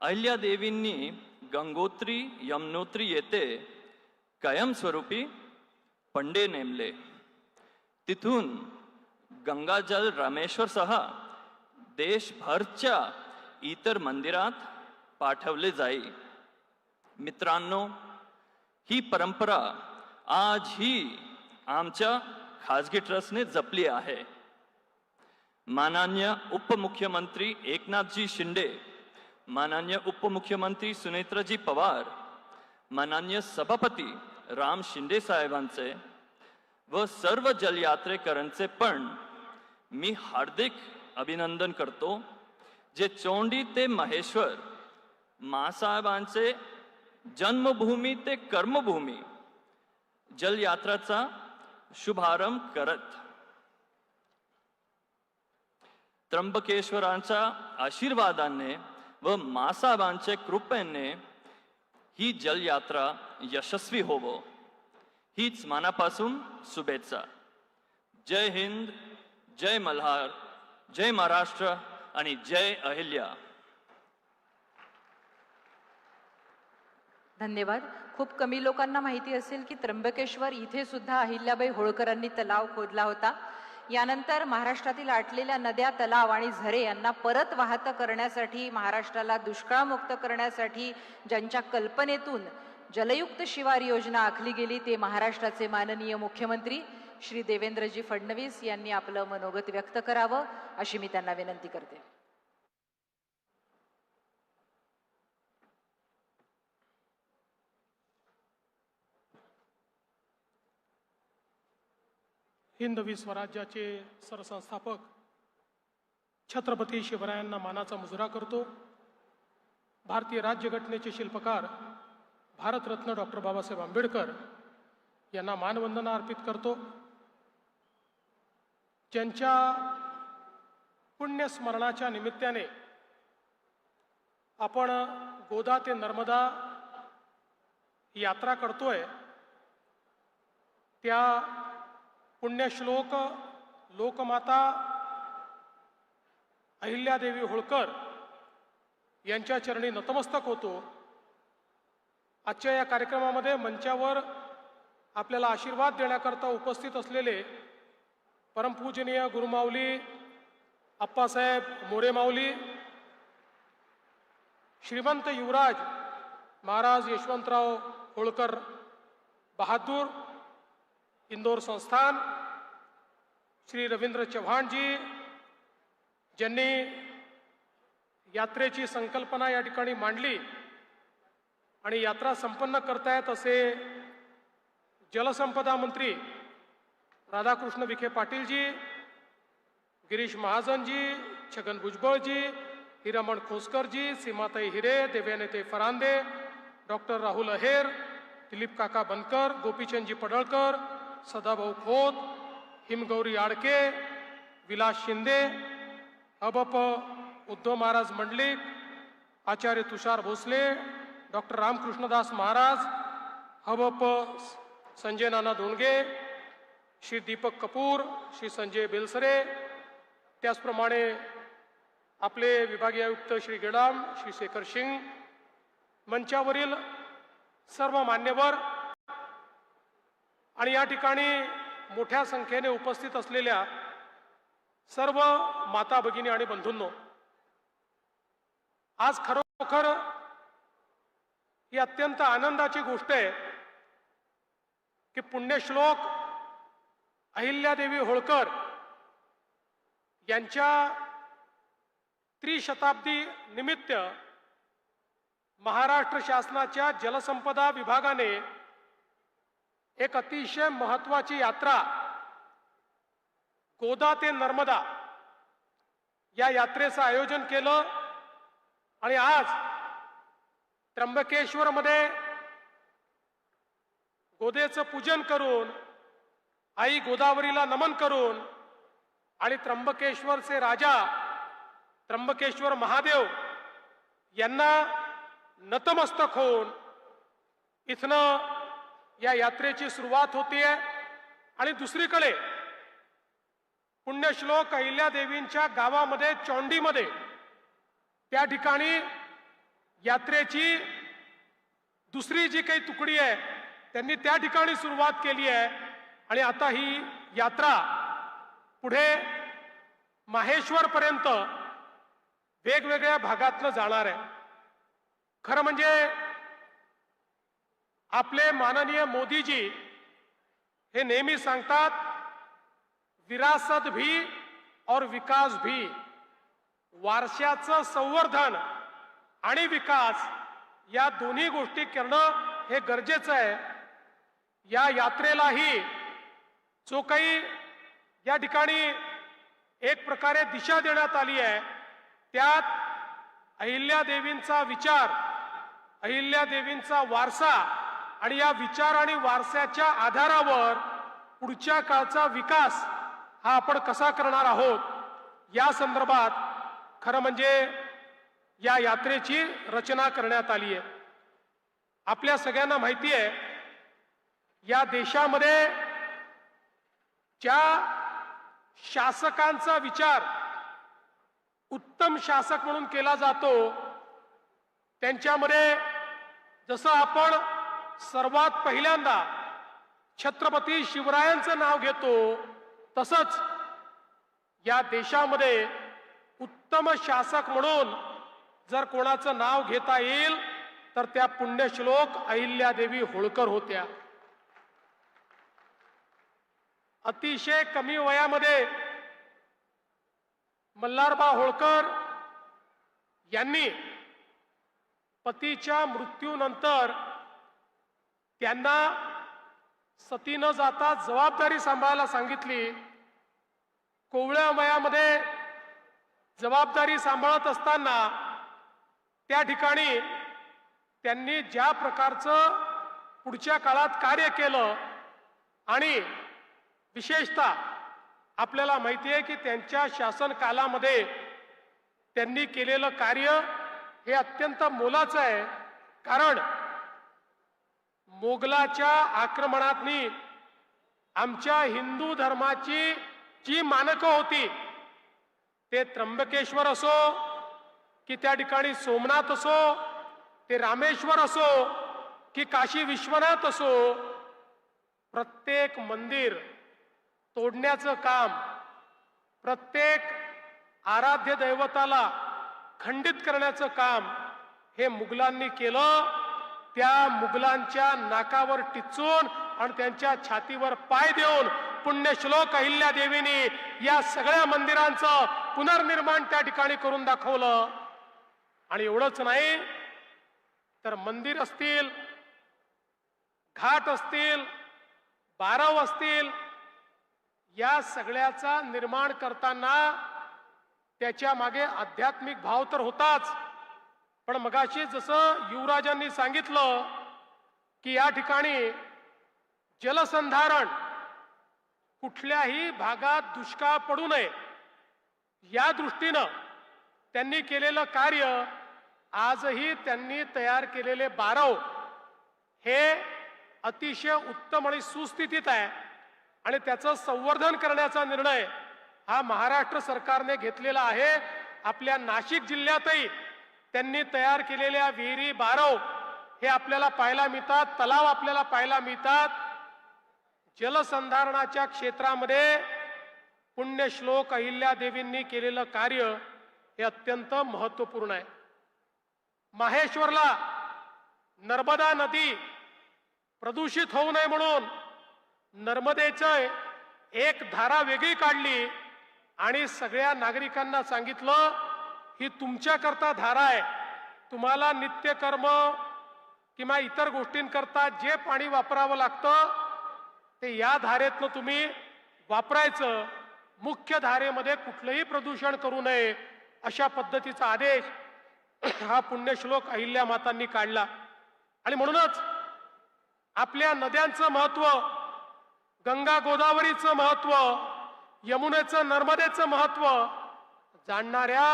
अहिल्यादेवींनी गंगोत्री यमुनोत्री येथे कायमस्वरूपी पंडे नेमले. तिथून गंगाजल रामेश्वरसह देशभरच्या इतर मंदिरात पाठवले जाईल. मित्रांनो, ही परंपरा आजही आमच्या खाजगी ट्रस्टने जपली आहे. माननीय उपमुख्यमंत्री एकनाथजी शिंदे, माननीय उपमुख्यमंत्री सुनेत्रजी पवार, माननीय सभापती राम शिंदे साहेबांचे व सर्व जलयात्रेकरांचे पण मी हार्दिक अभिनंदन करतो, जे चोंडी ते महेश्वर मासाहेबांचे जन्मभूमी ते कर्मभूमी जलयात्राचा शुभारंभ करत त्र्यंबकेश्वरांच्या आशीर्वादाने व मासाहेबांच्या कृपेने ही जलयात्रा यशस्वी होवो हीच मनापासून शुभेच्छा. जय हिंद, जय मल्हार, जय महाराष्ट्र आणि जय अहिल्या. धन्यवाद. खूप कमी लोकांना माहिती असेल की त्र्यंबकेश्वर इथे सुद्धा अहिल्याबाई होळकरांनी तलाव खोदला होता. यानंतर महाराष्ट्रातील आटलेल्या नद्या, तलाव आणि झरे यांना परत वाहत करण्यासाठी, महाराष्ट्राला दुष्काळमुक्त करण्यासाठी ज्यांच्या कल्पनेतून जलयुक्त शिवार योजना आखली गेली ते महाराष्ट्राचे माननीय मुख्यमंत्री श्री देवेंद्रजी फडणवीस यांनी आपलं मनोगत व्यक्त करावं अशी मी त्यांना विनंती करते. हिंदवी स्वराज्याचे सरसंस्थापक छत्रपती शिवरायांना मानाचा मुजरा करतो. भारतीय राज्यघटनेचे शिल्पकार भारतरत्न डॉक्टर बाबासाहेब आंबेडकर यांना मानवंदना अर्पित करतो. ज्यांच्या पुण्यस्मरणाच्या निमित्ताने आपण गोदा ते नर्मदा यात्रा करतोय, त्या पुण्यश्लोक लोकमाता अहिल्यादेवी होळकर यांच्या चरणी नतमस्तक होतो. आजच्या या कार्यक्रमामध्ये मंचावर आपल्याला आशीर्वाद देण्याकरता उपस्थित असलेले परमपूजनीय गुरुमाऊली अप्पासाहेब मोरेमाऊली, श्रीमंत युवराज महाराज यशवंतराव होळकर बहादूर, इंदोर संस्थान, श्री रवींद्र चव्हाण जी, ज्यांनी यात्रेची संकल्पना या ठिकाणी मांडली आणि यात्रा संपन्न करतायत असे जलसंपदा मंत्री राधाकृष्ण विखे पाटीलजी, गिरीश महाजनजी, छगन भुजबळजी, हिरामण खोसकरजी, सीमाताई हिरे, देवयानीताई फरांदे, डॉक्टर राहुल अहेर, दिलीप काका बनकर, गोपीचंदजी पडळकर, सदाभाऊ खोत, हिमगौरी आडके, विलास शिंदे, अबप उद्धव महाराज मंडलिक, आचार्य तुषार भोसले, डॉक्टर रामकृष्णदास महाराज, हबप संजय नाना धोंडगे, श्री दीपक कपूर, श्री संजय बेलसरे, त्याचप्रमाणे आपले विभागीय आयुक्त श्री गेडाम, श्री शेखर सिंग, मंचावरील सर्व मान्यवर आणि या ठिकाणी मोठ्या संख्येने उपस्थित असलेल्या सर्व माता भगिनी आणि बंधूंनो, आज खरोखर ही अत्यंत आनंदाची गोष्ट आहे की पुण्यश्लोक अहिल्यादेवी होळकर यांच्या त्रिशताब्दी निमित्त महाराष्ट्र शासनाच्या जलसंपदा विभागाने एक अतिशय महत्त्वाची यात्रा गोदा ते नर्मदा या यात्रेचं आयोजन केलं आणि आज त्र्यंबकेश्वरमध्ये गोदेचं पूजन करून, आई गोदावरीला नमन करून आणि त्र्यंबकेश्वरचे राजा त्र्यंबकेश्वर महादेव यांना नतमस्तक होऊन इथनं या यात्रेची सुरुवात होतीये आणि दुसरीकडे पुण्यश्लोक अहिल्यादेवींच्या गावामध्ये चौंडीमध्ये त्या ठिकाणी यात्रेची दुसरी जी काही तुकडी आहे त्यांनी त्या ठिकाणी सुरुवात केली आहे आणि आता ही यात्रा पुढे माहेश्वर पर्यंत वेगवेगळ्या भागातनं जाणार आहे. खरं म्हणजे आपले माननीय मोदीजी हे नेहमी सांगतात, विरासत भी और विकास भी, वारशाचं संवर्धन आणि विकास या दोन्ही गोष्टी करणं हे गरजेचं आहे. या यात्रेलाही जो काही या ठिकाणी एक प्रकारे दिशा देण्यात आली आहे त्यात अहिल्यादेवींचा विचार, अहिल्यादेवींचा वारसा आणि या विचार आणि वारशाच्या आधारावर पुढच्या काळचा विकास हा आपण कसा करणार आहोत या संदर्भात खरं म्हणजे या यात्रेची रचना करण्यात आली आहे. आपल्या सगळ्यांना माहिती आहे, या देशामध्ये ज्या शासकांचा विचार उत्तम शासक म्हणून केला जातो त्यांच्यामध्ये जसं आपण सर्वात पहिल्यांदा छत्रपती शिवरायांचं नाव घेतो तसंच या देशामध्ये उत्तम शासक म्हणून जर कोणाचं नाव घेता येईल तर त्या पुण्यश्लोक अहिल्यादेवी होळकर होत्या. अतिशय कमी वयामध्ये मल्हारबा होळकर यांनी पतीच्या मृत्यूनंतर त्यांना सती न जाता जबाबदारी सांभाळायला सांगितली. कोवळ्या वयामध्ये जबाबदारी सांभाळत असताना त्या ठिकाणी त्यांनी ज्या प्रकारचं पुढच्या काळात कार्य केलं आणि विशेषतः आपल्याला माहिती आहे की त्यांच्या शासन कालामध्ये त्यांनी केलेलं कार्य हे अत्यंत मोलाचं आहे. कारण मोगलाच्या आक्रमणातनी आमच्या हिंदू धर्माची जी मानकं होती ते त्र्यंबकेश्वर असो की त्या ठिकाणी सोमनाथ असो, ते रामेश्वर असो की काशी विश्वनाथ असो, प्रत्येक मंदिर तोडण्याचं काम, प्रत्येक आराध्य दैवताला खंडित करण्याचं काम हे मुघलांनी केलं. त्या मुघलांच्या नाकावर टिचून आणि त्यांच्या छातीवर पाय देऊन पुण्यश्लोक अहिल्यादेवींनी या सगळ्या मंदिरांचं पुनर्निर्माण त्या ठिकाणी करून दाखवलं. आणि एवढंच नाही तर मंदिर असतील, घाट असतील, बारव असतील, या सगळ्याचा निर्माण करताना त्याच्या मागे आध्यात्मिक भाव तर होताच, पण मगाशी जसं युवराजांनी सांगितलं की या ठिकाणी जलसंधारण, कुठल्याही भागात दुष्काळ पडू नये या दृष्टीनं त्यांनी केलेलं कार्य, आजही त्यांनी तयार केलेले बारव हे अतिशय उत्तम आणि सुस्थितीत आहे आणि त्याचं संवर्धन करण्याचा निर्णय हा महाराष्ट्र सरकारने घेतलेला आहे. आपल्या नाशिक जिल्ह्यातही त्यांनी तयार केलेल्या विहिरी, बारव हे आपल्याला पाहायला मिळतात, तलाव आपल्याला पाहायला मिळतात. जलसंधारणाच्या क्षेत्रामध्ये पुण्यश्लोक अहिल्यादेवींनी केलेलं कार्य हे अत्यंत महत्वपूर्ण आहे. माहेश्वरला नर्मदा नदी प्रदूषित होऊ नये म्हणून नर्मदेचं एक धारा वेगळी काढली आणि सगळ्या नागरिकांना सांगितलं ही तुमच्याकरता धारा आहे, तुम्हाला नित्यकर्म किंवा इतर गोष्टींकरता जे पाणी वापरावं लागतं ते या धारेतनं तुम्ही वापरायचं, मुख्य धारेमध्ये कुठलंही प्रदूषण करू नये अशा पद्धतीचा आदेश हा पुण्यश्लोक अहिल्या मातांनी काढला. आणि म्हणूनच आपल्या नद्यांचं महत्व, गंगा गोदावरीचं महत्व, यमुनेचं नर्मदेचं महत्व जाणणाऱ्या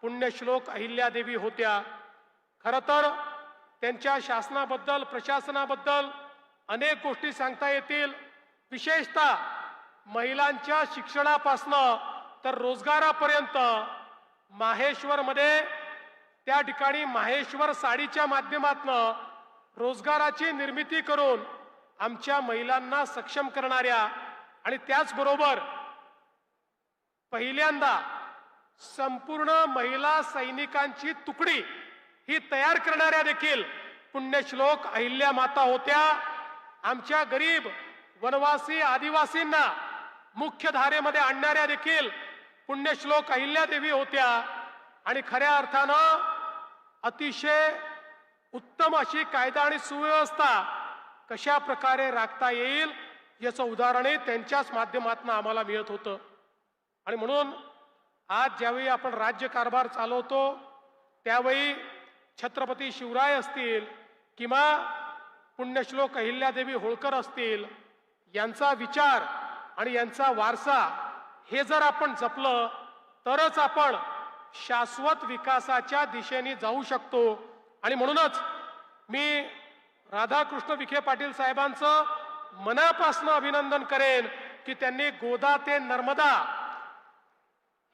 पुण्यश्लोक अहिल्यादेवी होत्या. खरं तर त्यांच्या शासनाबद्दल, प्रशासनाबद्दल अनेक गोष्टी सांगता येतील. विशेषतः महिलांच्या शिक्षणापासनं तर रोजगारापर्यंत माहेश्वरमध्ये त्या ठिकाणी माहेश्वर साडीच्या माध्यमातून रोजगाराची निर्मिती करून आमच्या महिलांना सक्षम करणाऱ्या आणि त्याचबरोबर पहिल्यांदा संपूर्ण महिला सैनिकांची तुकडी ही तयार करणाऱ्या देखील पुण्यश्लोक अहिल्या माता होत्या. आमच्या गरीब वनवासी आदिवासींना मुख्य धारेमध्ये आणणाऱ्या देखील पुण्यश्लोक अहिल्यादेवी होत्या. आणि खऱ्या अर्थानं अतिशय उत्तम अशी कायदा आणि सुव्यवस्था कशा प्रकारे राखता येईल याचं उदाहरणही त्यांच्याच माध्यमातून आम्हाला मिळत होतं. आणि म्हणून आज ज्यावेळी आपण राज्यकारभार चालवतो त्यावेळी छत्रपती शिवराय असतील किंवा पुण्यश्लोक अहिल्यादेवी होळकर असतील, यांचा विचार आणि यांचा वारसा हे जर आपण जपलं तरच आपण शाश्वत विकासाच्या दिशेने जाऊ शकतो. आणि म्हणूनच मी राधाकृष्ण विखे पाटील साहेबांचं मनापासून अभिनंदन करेन की त्यांनी गोदा ते नर्मदा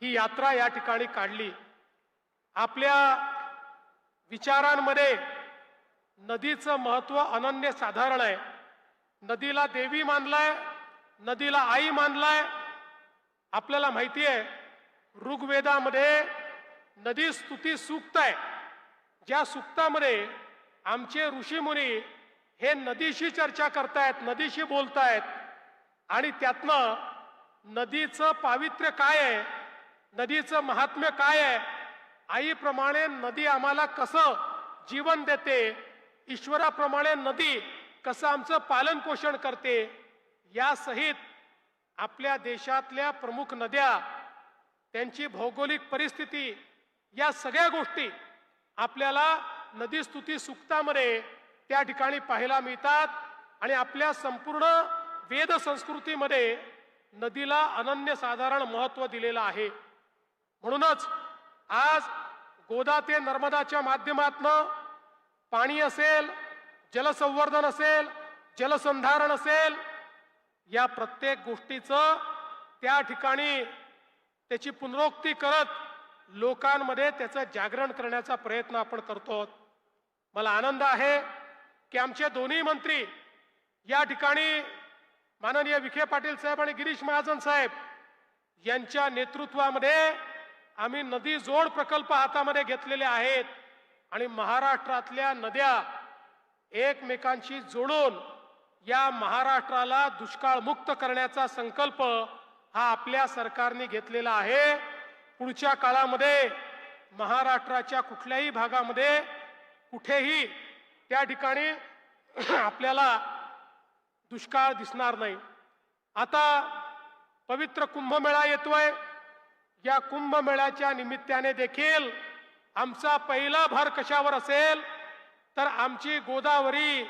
ही यात्रा या ठिकाणी काढली. आपल्या विचारांमध्ये नदीचं महत्व अनन्यसाधारण आहे. नदीला देवी मानलाय, नदीला आई मानलाय. आपल्याला माहिती आहे ऋग्वेदामध्ये नदी स्तुती सूक्त आहे, ज्या सूक्तामध्ये आमचे ऋषीमुनी हे नदीशी चर्चा करतायत, नदीशी बोलतायत आणि त्यातनं नदीचं पावित्र्य काय आहे, नदीचं महात्म्य काय आहे, आईप्रमाणे नदी आम्हाला कसं जीवन देते, ईश्वराप्रमाणे नदी कसं आमचं पालन पोषण करते, या सहित आपल्या देशातल्या प्रमुख नद्या, त्यांची भौगोलिक परिस्थिती, या सगळ्या गोष्टी आपल्याला नदीस्तुती सूक्तामध्ये त्या ठिकाणी पाहायला मिळतात. आणि आपल्या संपूर्ण वेद संस्कृतीमध्ये नदीला अनन्यसाधारण महत्व दिलेलं आहे. म्हणूनच आज गोदा ते नर्मदाच्या माध्यमातून पाणी असेल, जलसंवर्धन असेल, जलसंधारण असेल, या प्रत्येक गोष्टीचं त्या ठिकाणी त्याची पुनरुक्ती करत लोकांमध्ये त्याचं जागरण करण्याचा प्रयत्न आपण करतो. मला आनंद आहे की आमचे दोन्ही मंत्री या ठिकाणी माननीय विखे पाटील साहेब आणि गिरीश महाजन साहेब यांच्या नेतृत्वामध्ये आम्ही नदी जोड प्रकल्प हातामध्ये घेतलेले आहेत आणि महाराष्ट्रातल्या नद्या एकमेकांशी जोडून या महाराष्ट्राला दुष्काळ मुक्त करण्याचा संकल्प हा आपल्या सरकारने घेतलेला आहे. पुढच्या काळामध्ये महाराष्ट्राच्या कुठल्याही भागामध्ये कुठेही त्या ठिकाणी आपल्याला दुष्काळ दिसणार नाही. आता पवित्र कुंभमेळा येतोय. या कुंभमेळ्याच्या निमित्ताने देखील आमचा पहिला भर कशावर असेल तर आमची गोदावरी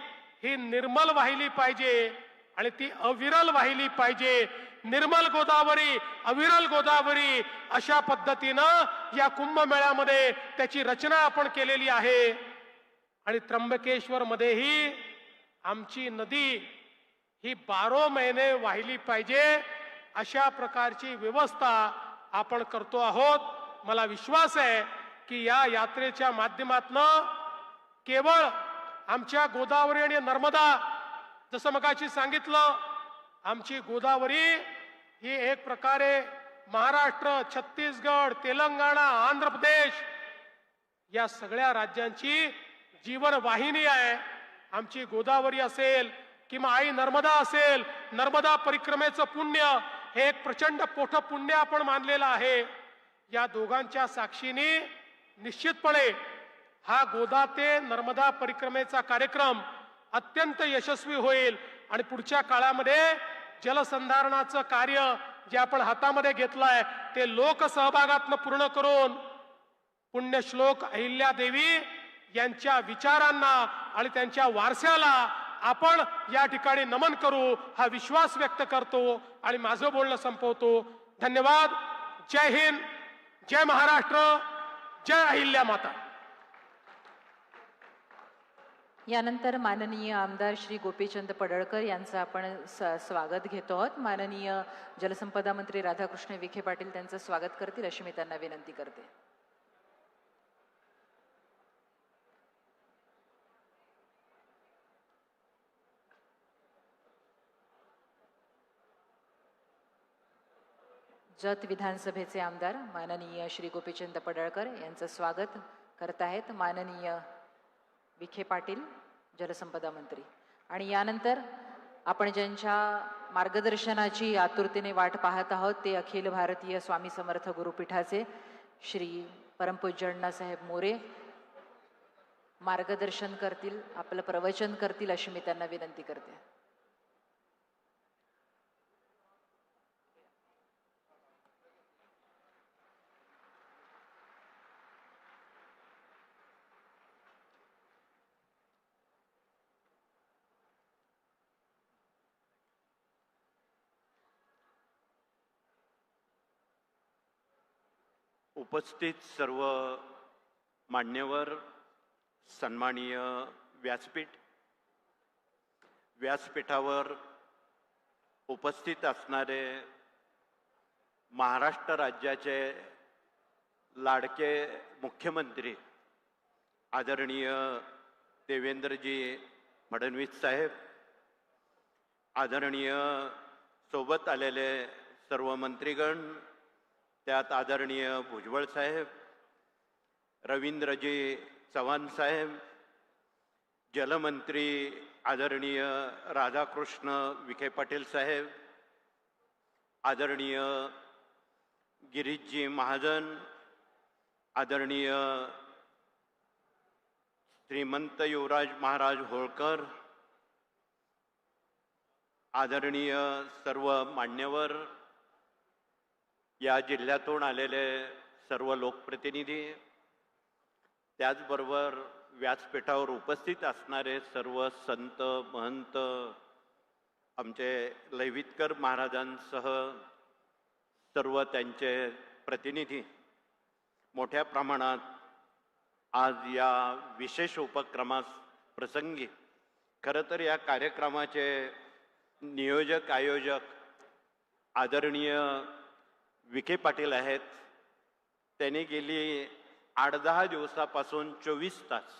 ही निर्मल वाहिली पाहिजे आणि ती अविरल वाहिली पाहिजे. निर्मल गोदावरी, अविरल गोदावरी अशा पद्धतीनं या कुंभमेळ्यामध्ये त्याची रचना आपण केलेली आहे. आणि त्र्यंबकेश्वर मध्येही आमची नदी ही 12 महिने वाहिली पाहिजे अशा प्रकारची व्यवस्था आपण करतो आहोत. मला विश्वास आहे की या यात्रेच्या माध्यमातून केवळ आमच्या गोदावरी आणि नर्मदा, जसं मगाशी सांगितलं, आमची गोदावरी ही एक प्रकारे महाराष्ट्र, छत्तीसगड, तेलंगणा, आंध्र प्रदेश या सगळ्या राज्यांची जीवन वाहिनी आहे. आमची गोदावरी असेल किंवा आई नर्मदा असेल, नर्मदा परिक्रमेचं पुण्य हे एक प्रचंड मोठं पुण्य आपण मानलेलं आहे. या दोघांच्या साक्षीने निश्चितपणे हा गोदा ते नर्मदा परिक्रमेचा कार्यक्रम अत्यंत यशस्वी होईल आणि पुढच्या काळामध्ये जलसंधारणाचं कार्य जे आपण हातामध्ये घेतलंय ते लोकसहभागातून पूर्ण करून पुण्यश्लोक अहिल्यादेवी यांच्या विचारांना आणि त्यांच्या वारशाला आपण या ठिकाणी नमन करू हा विश्वास व्यक्त करतो आणि माझं बोलणं संपवतो. धन्यवाद. जय हिंद, जय महाराष्ट्र, जय अहिल्या माता. यानंतर माननीय आमदार श्री गोपीचंद पडळकर यांचं आपण स्वागत घेतो आहोत. माननीय जलसंपदा मंत्री राधाकृष्ण विखे पाटील त्यांचं स्वागत करतील अशी मी त्यांना विनंती करते. जत विधानसभेचे आमदार माननीय श्री गोपीचंद पडळकर यांचं स्वागत करत आहेत माननीय विखे पाटील जलसंपदा मंत्री. आणि यानंतर आपण ज्यांच्या मार्गदर्शनाची आतुरतेने वाट पाहत आहोत ते अखिल भारतीय स्वामी समर्थ गुरुपीठाचे श्री परमपूज्य अण्णासाहेब मोरे मार्गदर्शन करतील, आपलं प्रवचन करतील अशी मी त्यांना विनंती करते. उपस्थित सर्व मान्यवर, सन्माननीय व्यासपीठावर उपस्थित असणारे महाराष्ट्र राज्याचे लाडके मुख्यमंत्री आदरणीय देवेंद्रजी फडणवीस साहेब, आदरणीय सोबत आलेले सर्व मंत्रीगण, त्यात आदरणीय भुजबळ साहेब, रवींद्रजी चव्हाण साहेब, जलमंत्री आदरणीय राधाकृष्ण विखे पाटील साहेब, आदरणीय गिरीशजी महाजन, आदरणीय श्रीमंत युवराज महाराज होळकर, आदरणीय सर्व मान्यवर, या जिल्ह्यातून आलेले सर्व लोकप्रतिनिधी, त्याचबरोबर व्यासपीठावर उपस्थित असणारे सर्व संत महंत, आमचे लैवितकर महाराजांसह सर्व त्यांचे प्रतिनिधी, मोठ्या प्रमाणात आज या विशेष उपक्रमास प्रसंगी खरं तर या कार्यक्रमाचे नियोजक आयोजक आदरणीय विखे पाटील आहेत. त्यांनी गेली 8-10 दिवसापासून 24 तास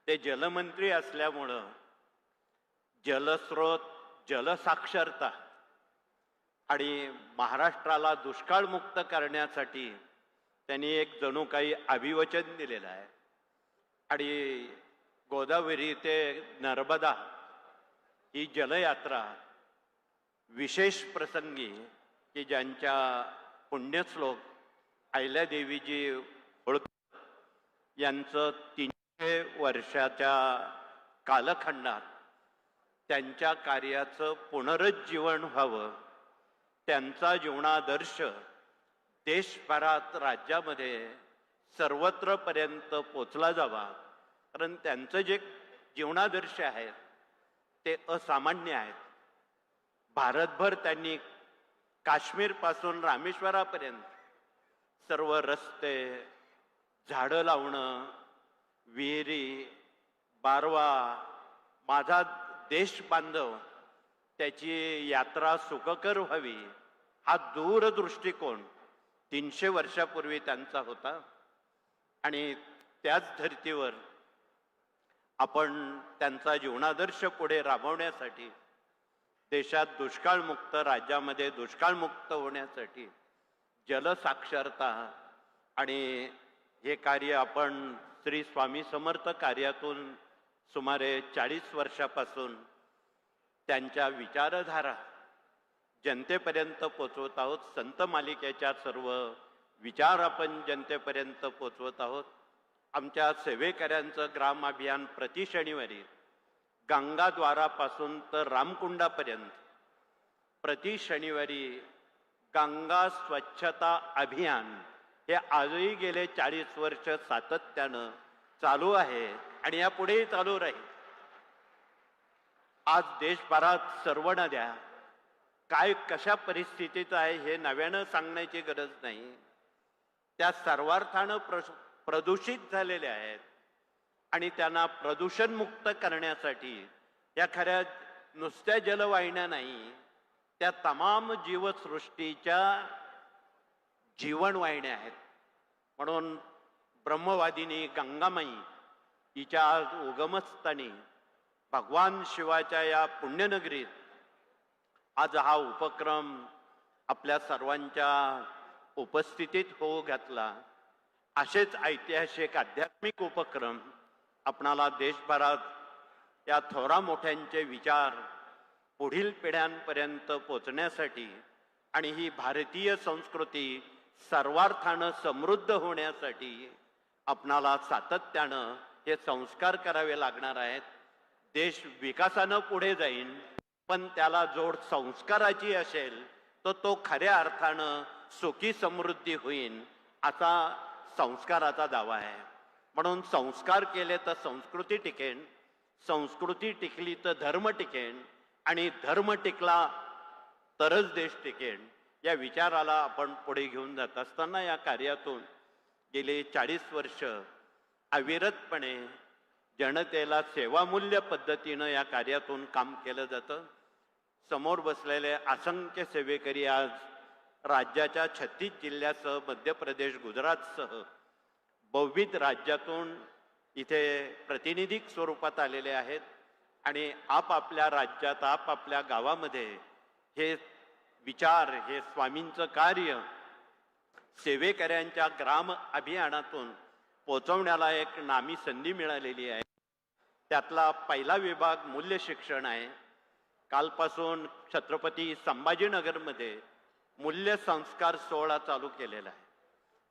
ते जलमंत्री असल्यामुळं जलस्रोत, जलसाक्षरता आणि महाराष्ट्राला दुष्काळमुक्त करण्यासाठी त्यांनी एक जणू काही अभिवचन दिलेलं आहे. आणि गोदावरी ते नर्मदा ही जलयात्रा विशेष प्रसंगी की ज्यांच्या पुण्यश्लोक अहिल्यादेवीजी होळकर यांचं 300 वर्षाच्या कालखंडात त्यांच्या कार्याचं पुनरुज्जीवन व्हावं, त्यांचा जीवनादर्श देशभरात राज्यामध्ये सर्वत्रपर्यंत पोचला जावा. कारण त्यांचं जे जीवनादर्श आहे ते असामान्य आहेत. भारतभर त्यांनी काश्मीरपासून रामेश्वरापर्यंत सर्व रस्ते, झाडं लावणं, विहिरी, बारवा, माझा देश बांधव, त्याची यात्रा सुखकर व्हावी, हा दूरदृष्टिकोन 300 वर्षापूर्वी त्यांचा होता. आणि त्याच धर्तीवर आपण त्यांचा जीवनादर्श पुढे राबवण्यासाठी, देशात दुष्काळमुक्त, राज्यामध्ये दुष्काळमुक्त होण्यासाठी जलसाक्षरता आणि हे कार्य आपण श्री स्वामी समर्थ कार्यातून सुमारे 40 वर्षापासून त्यांच्या विचारधारा जनतेपर्यंत पोचवत आहोत. संत मालिकेच्या सर्व विचार आपण जनतेपर्यंत पोचवत आहोत. आमच्या सेवेकऱ्यांचं ग्राम अभियान प्रति शनिवारी गंगाद्वारापासून तर रामकुंडापर्यंत प्रति शनिवारी गंगा स्वच्छता अभियान हे आजही गेले 40 वर्ष सातत्यानं चालू आहे आणि यापुढेही चालू राहील. आज देशभरात सर्व नद्या काय कशा परिस्थितीत आहे हे नव्यानं सांगण्याची गरज नाही. त्या सर्वार्थानं प्रदूषित झालेल्या आहेत आणि त्यांना प्रदूषणमुक्त करण्यासाठी या खऱ्या नुसत्या जलवाहिन्या नाही, त्या तमाम जीवसृष्टीच्या जीवनवाहिन्या आहेत. म्हणून ब्रह्मवादिनी गंगामाई हिच्या आज उगमस्थानी भगवान शिवाच्या या पुण्यनगरीत आज हा उपक्रम आपल्या सर्वांच्या उपस्थितीत होऊ घातला. असेच ऐतिहासिक आध्यात्मिक उपक्रम आपणाला देशभरात या थोरा मोठ्यांचे विचार पुढील पिढ्यांपर्यंत पोचण्यासाठी आणि ही भारतीय संस्कृती सर्वार्थानं समृद्ध होण्यासाठी आपणाला सातत्यानं हे संस्कार करावे लागणार आहेत. देश विकासानं पुढे जाईल, पण त्याला जोड संस्काराची असेल तर तो खऱ्या अर्थानं सुखी समृद्धी होईल असा संस्काराचा दावा आहे. म्हणून संस्कार केले तर संस्कृती टिकेन, संस्कृती टिकली तर धर्म टिकेन आणि धर्म टिकला तरच देश टिकेन. या विचाराला आपण पुढे घेऊन जात असताना या कार्यातून गेली 40 वर्ष अविरतपणे जनतेला सेवामूल्य पद्धतीनं या कार्यातून काम केलं जातं. समोर बसलेले असंख्य सेवेकरी आज राज्याच्या 36 जिल्ह्यासह मध्य प्रदेश, गुजरातसह बहुविध राज्यातून इथे प्रतिनिधिक स्वरूपात आलेले आहेत आणि आपापल्या राज्यात, आपापल्या गावामध्ये हे विचार, हे स्वामींचं कार्य सेवेकऱ्यांच्या ग्राम अभियानातून पोचवण्याला एक नामी संधी मिळालेली आहे. त्यातला पहिला विभाग मूल्य शिक्षण आहे. कालपासून छत्रपती संभाजीनगरमध्ये मूल्य संस्कार सोहळा चालू केलेला आहे.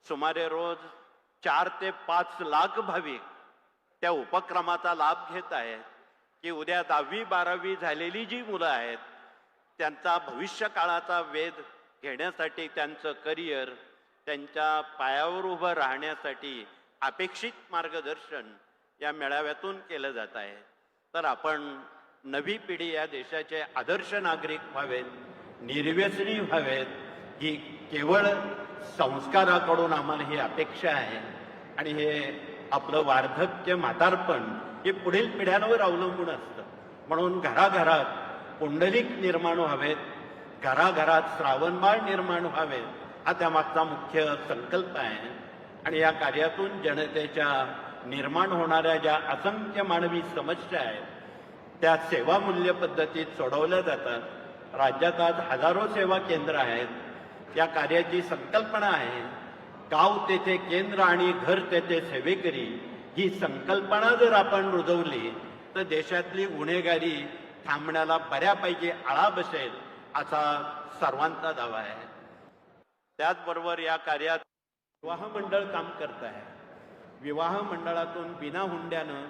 सुमारे रोज 4 ते 5 लाख भाविक त्या उपक्रमाचा लाभ घेत आहेत की उद्या 10वी 12वी झालेली जी मुलं आहेत त्यांचा भविष्य काळाचा वेध घेण्यासाठी, त्यांचं करिअर, त्यांच्या पायावर उभं राहण्यासाठी अपेक्षित मार्गदर्शन या मेळाव्यातून केलं जात आहे. तर आपण नवी पिढी या देशाचे आदर्श नागरिक व्हावेत, निर्व्यसनी व्हावेत, ही केवळ संस्काराकडून आम्हाला ही अपेक्षा आहे. आणि हे आपलं वार्धक्य, म्हातारपण हे पुढील पिढ्यांवर अवलंबून असतं. म्हणून घराघरात पुंडलिक निर्माण व्हावेत, घराघरात श्रावणबाळ निर्माण व्हावेत, हा त्यामागचा मुख्य संकल्प आहे. आणि या कार्यातून जनतेच्या निर्माण होणाऱ्या ज्या असंख्य मानवी समस्या आहेत त्या सेवामूल्य पद्धतीत सोडवल्या जातात. राज्यात आज हजारो सेवा केंद्र आहेत. या कार्याची संकल्पना आहे गाव तेथे केंद्र आणि घर तेथे सेवेकरी. ही संकल्पना जर आपण रुजवली तर देशातली गुन्हेगारी थांबण्याला बऱ्यापैकी आळा बसेल असा सर्वांचा दावा आहे. त्याचबरोबर या कार्यात विवाह मंडळ काम करत आहे. विवाह मंडळातून बिना हुंड्यानं,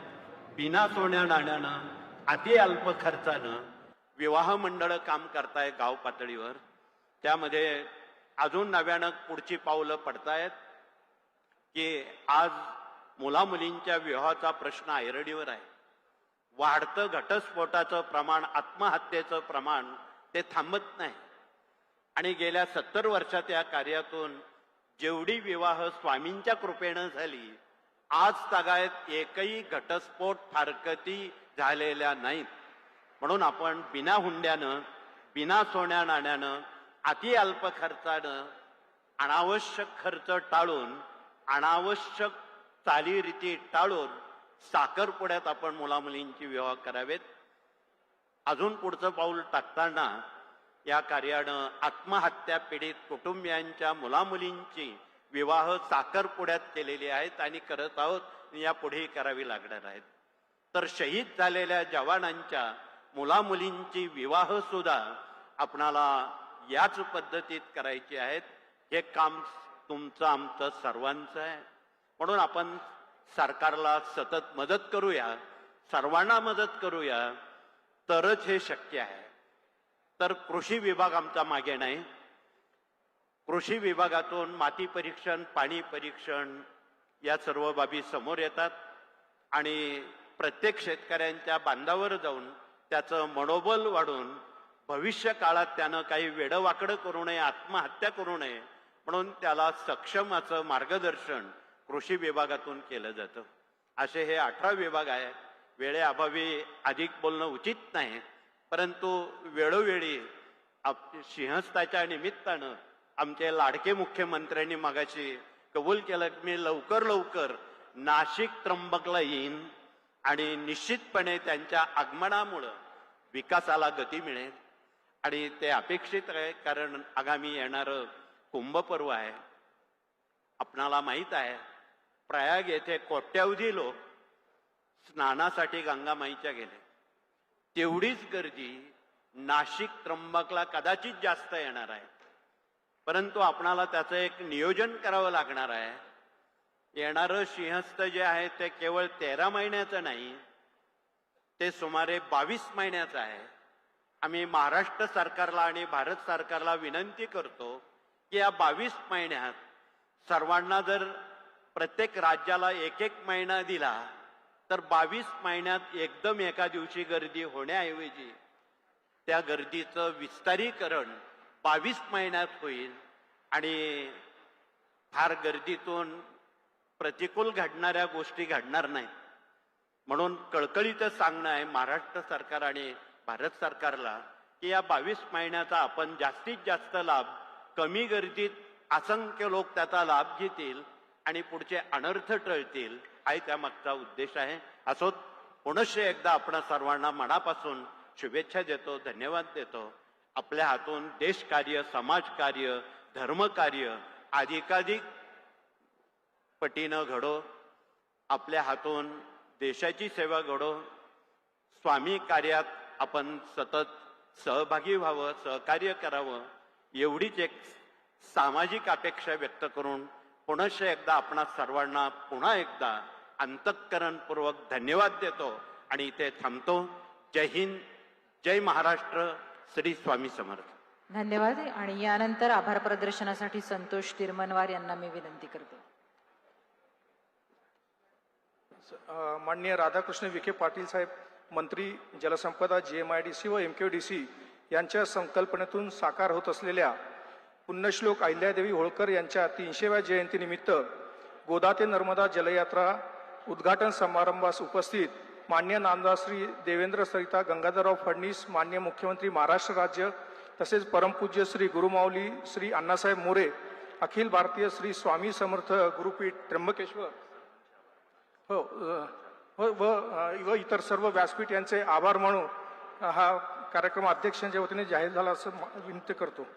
बिना सोन्या नाण्यानं, अति अल्प खर्चानं विवाह मंडळ काम करताय गाव पातळीवर. त्यामध्ये अजून नव्यानं पुढची पावलं पडतायत की आज मुलामुलींच्या विवाहाचा प्रश्न ऐरणीवर आहे. वाढतं घटस्फोटाचं प्रमाण, आत्महत्येचं प्रमाण ते थांबत नाही. आणि गेल्या 70 वर्षात या कार्यातून जेवढी विवाह स्वामींच्या कृपेनं झाली, आज तागायत एकही घटस्फोट फारकती झालेल्या नाहीत. म्हणून आपण बिना हुंड्यानं, बिना सोन्या नाण्यानं, अति अल्प खर्चानं, अनावश्यक खर्च टाळून, अनावश्यक चालीरीती टाळून साखरपुड्यात आपण मुलामुलींची विवाह करावेत. अजून पुढचं पाऊल टाकताना या कार्यानं आत्महत्या पीडित कुटुंबियांच्या मुलामुलींची विवाह साखरपुड्यात केलेली आहेत आणि करत आहोत, यापुढेही करावी लागणार आहेत. तर शहीद झालेल्या जवानांच्या मुलामुलींची विवाह सुद्धा आपणाला याच पद्धतीत करायची आहेत. हे काम तुमचं आमचं सर्वांचं आहे. म्हणून आपण सरकारला सतत मदत करूया, सर्वांना मदत करूया, तरच हे शक्य आहे. तर कृषी विभाग आमचा मागे नाही. कृषी विभागातून माती परीक्षण, पाणी परीक्षण या सर्व बाबी समोर येतात आणि प्रत्येक शेतकऱ्यांच्या बांधावर जाऊन त्याचं मनोबल वाढून भविष्य काळात त्यानं काही वेडवाकडं करू नये, आत्महत्या करू नये म्हणून त्याला सक्षम असं मार्गदर्शन कृषी विभागातून केलं जातं. असे हे 18 विभाग आहे. वेळेअभावी अधिक बोलणं उचित नाही, परंतु वेळोवेळी सिंहस्थाच्या निमित्तानं आमचे लाडके मुख्यमंत्र्यांनी मगाशी कबूल केलं की मी लवकर नाशिक त्र्यंबकला येईन आणि निश्चितपणे त्यांच्या आगमनामुळं विकासाला गती मिळेल आणि ते अपेक्षित आहे. कारण आगामी येणारं कुंभपर्व आहे. आपणाला माहीत आहे प्रयाग येथे कोट्यावधी लोक स्नानासाठी गंगामाईच्या गेले. तेवढीच गर्दी नाशिक त्र्यंबकला कदाचित जास्त येणार आहे. परंतु आपणाला त्याचं एक नियोजन करावं लागणार आहे. येणारं सिंहस्थ जे आहे ते केवळ 13 महिन्याचं नाही, ते सुमारे 22 महिन्याचं आहे. आम्ही महाराष्ट्र सरकारला आणि भारत सरकारला विनंती करतो की या 22 महिन्यात सर्वांना जर प्रत्येक राज्याला 1-1 महिना दिला तर 22 महिन्यात एकदम एका दिवशी गर्दी होण्याऐवजी त्या गर्दीचं विस्तारीकरण 22 महिन्यात होईल आणि फार गर्दीतून प्रतिकूल घडणाऱ्या गोष्टी घडणार नाहीत. म्हणून कळकळीचं सांगणं आहे महाराष्ट्र सरकार आणि भारत सरकारला की या 22 महिन्याचा आपण जास्तीत जास्त लाभ, कमी गर्दीत असंख्य लोक त्याचा लाभ घेतील आणि पुढचे अनर्थ टळतील, हा त्यामागचा उद्देश आहे. असो, पुनश्च एकदा आपण सर्वांना मनापासून शुभेच्छा देतो, धन्यवाद देतो. आपल्या हातून देशकार्य, समाजकार्य, धर्मकार्य अधिकाधिक पटीनं घडो. आपल्या हातून देशाची सेवा घडो. स्वामी कार्यात आपण सतत सहभागी व्हावं, सहकार्य करावं, एवढीच एक सामाजिक अपेक्षा व्यक्त करून पुनश्च एकदा आपणा सर्वांना पुन्हा एकदा अंतःकरणपूर्वक धन्यवाद देतो आणि इथे थांबतो. जय हिंद, जय महाराष्ट्र, श्री स्वामी समर्थ. धन्यवाद. आणि यानंतर आभार प्रदर्शनासाठी संतोष तिरमनवार यांना मी विनंती करते. माननीय राधाकृष्ण विखे पाटील साहेब, मंत्री जलसंपदा, GMIDC व MKDC यांच्या संकल्पनेतून साकार होत असलेल्या पुण्यश्लोक अहिल्यादेवी होळकर यांच्या 300व्या जयंतीनिमित्त गोदा ते नर्मदा जलयात्रा उद्घाटन समारंभास उपस्थित मान्य नामदार श्री देवेंद्र सरिता गंगाधरराव फडणवीस, मान्य मुख्यमंत्री महाराष्ट्र राज्य, तसेच परमपूज्य श्री गुरुमाऊली श्री अण्णासाहेब मोरे, अखिल भारतीय श्री स्वामी समर्थ गुरुपीठ त्र्यंबकेश्वर व इतर सर्व व्यासपीठ यांचे आभार मानून हा कार्यक्रम अध्यक्षांच्या वतीने जाहीर झाला असं विनंती करतो.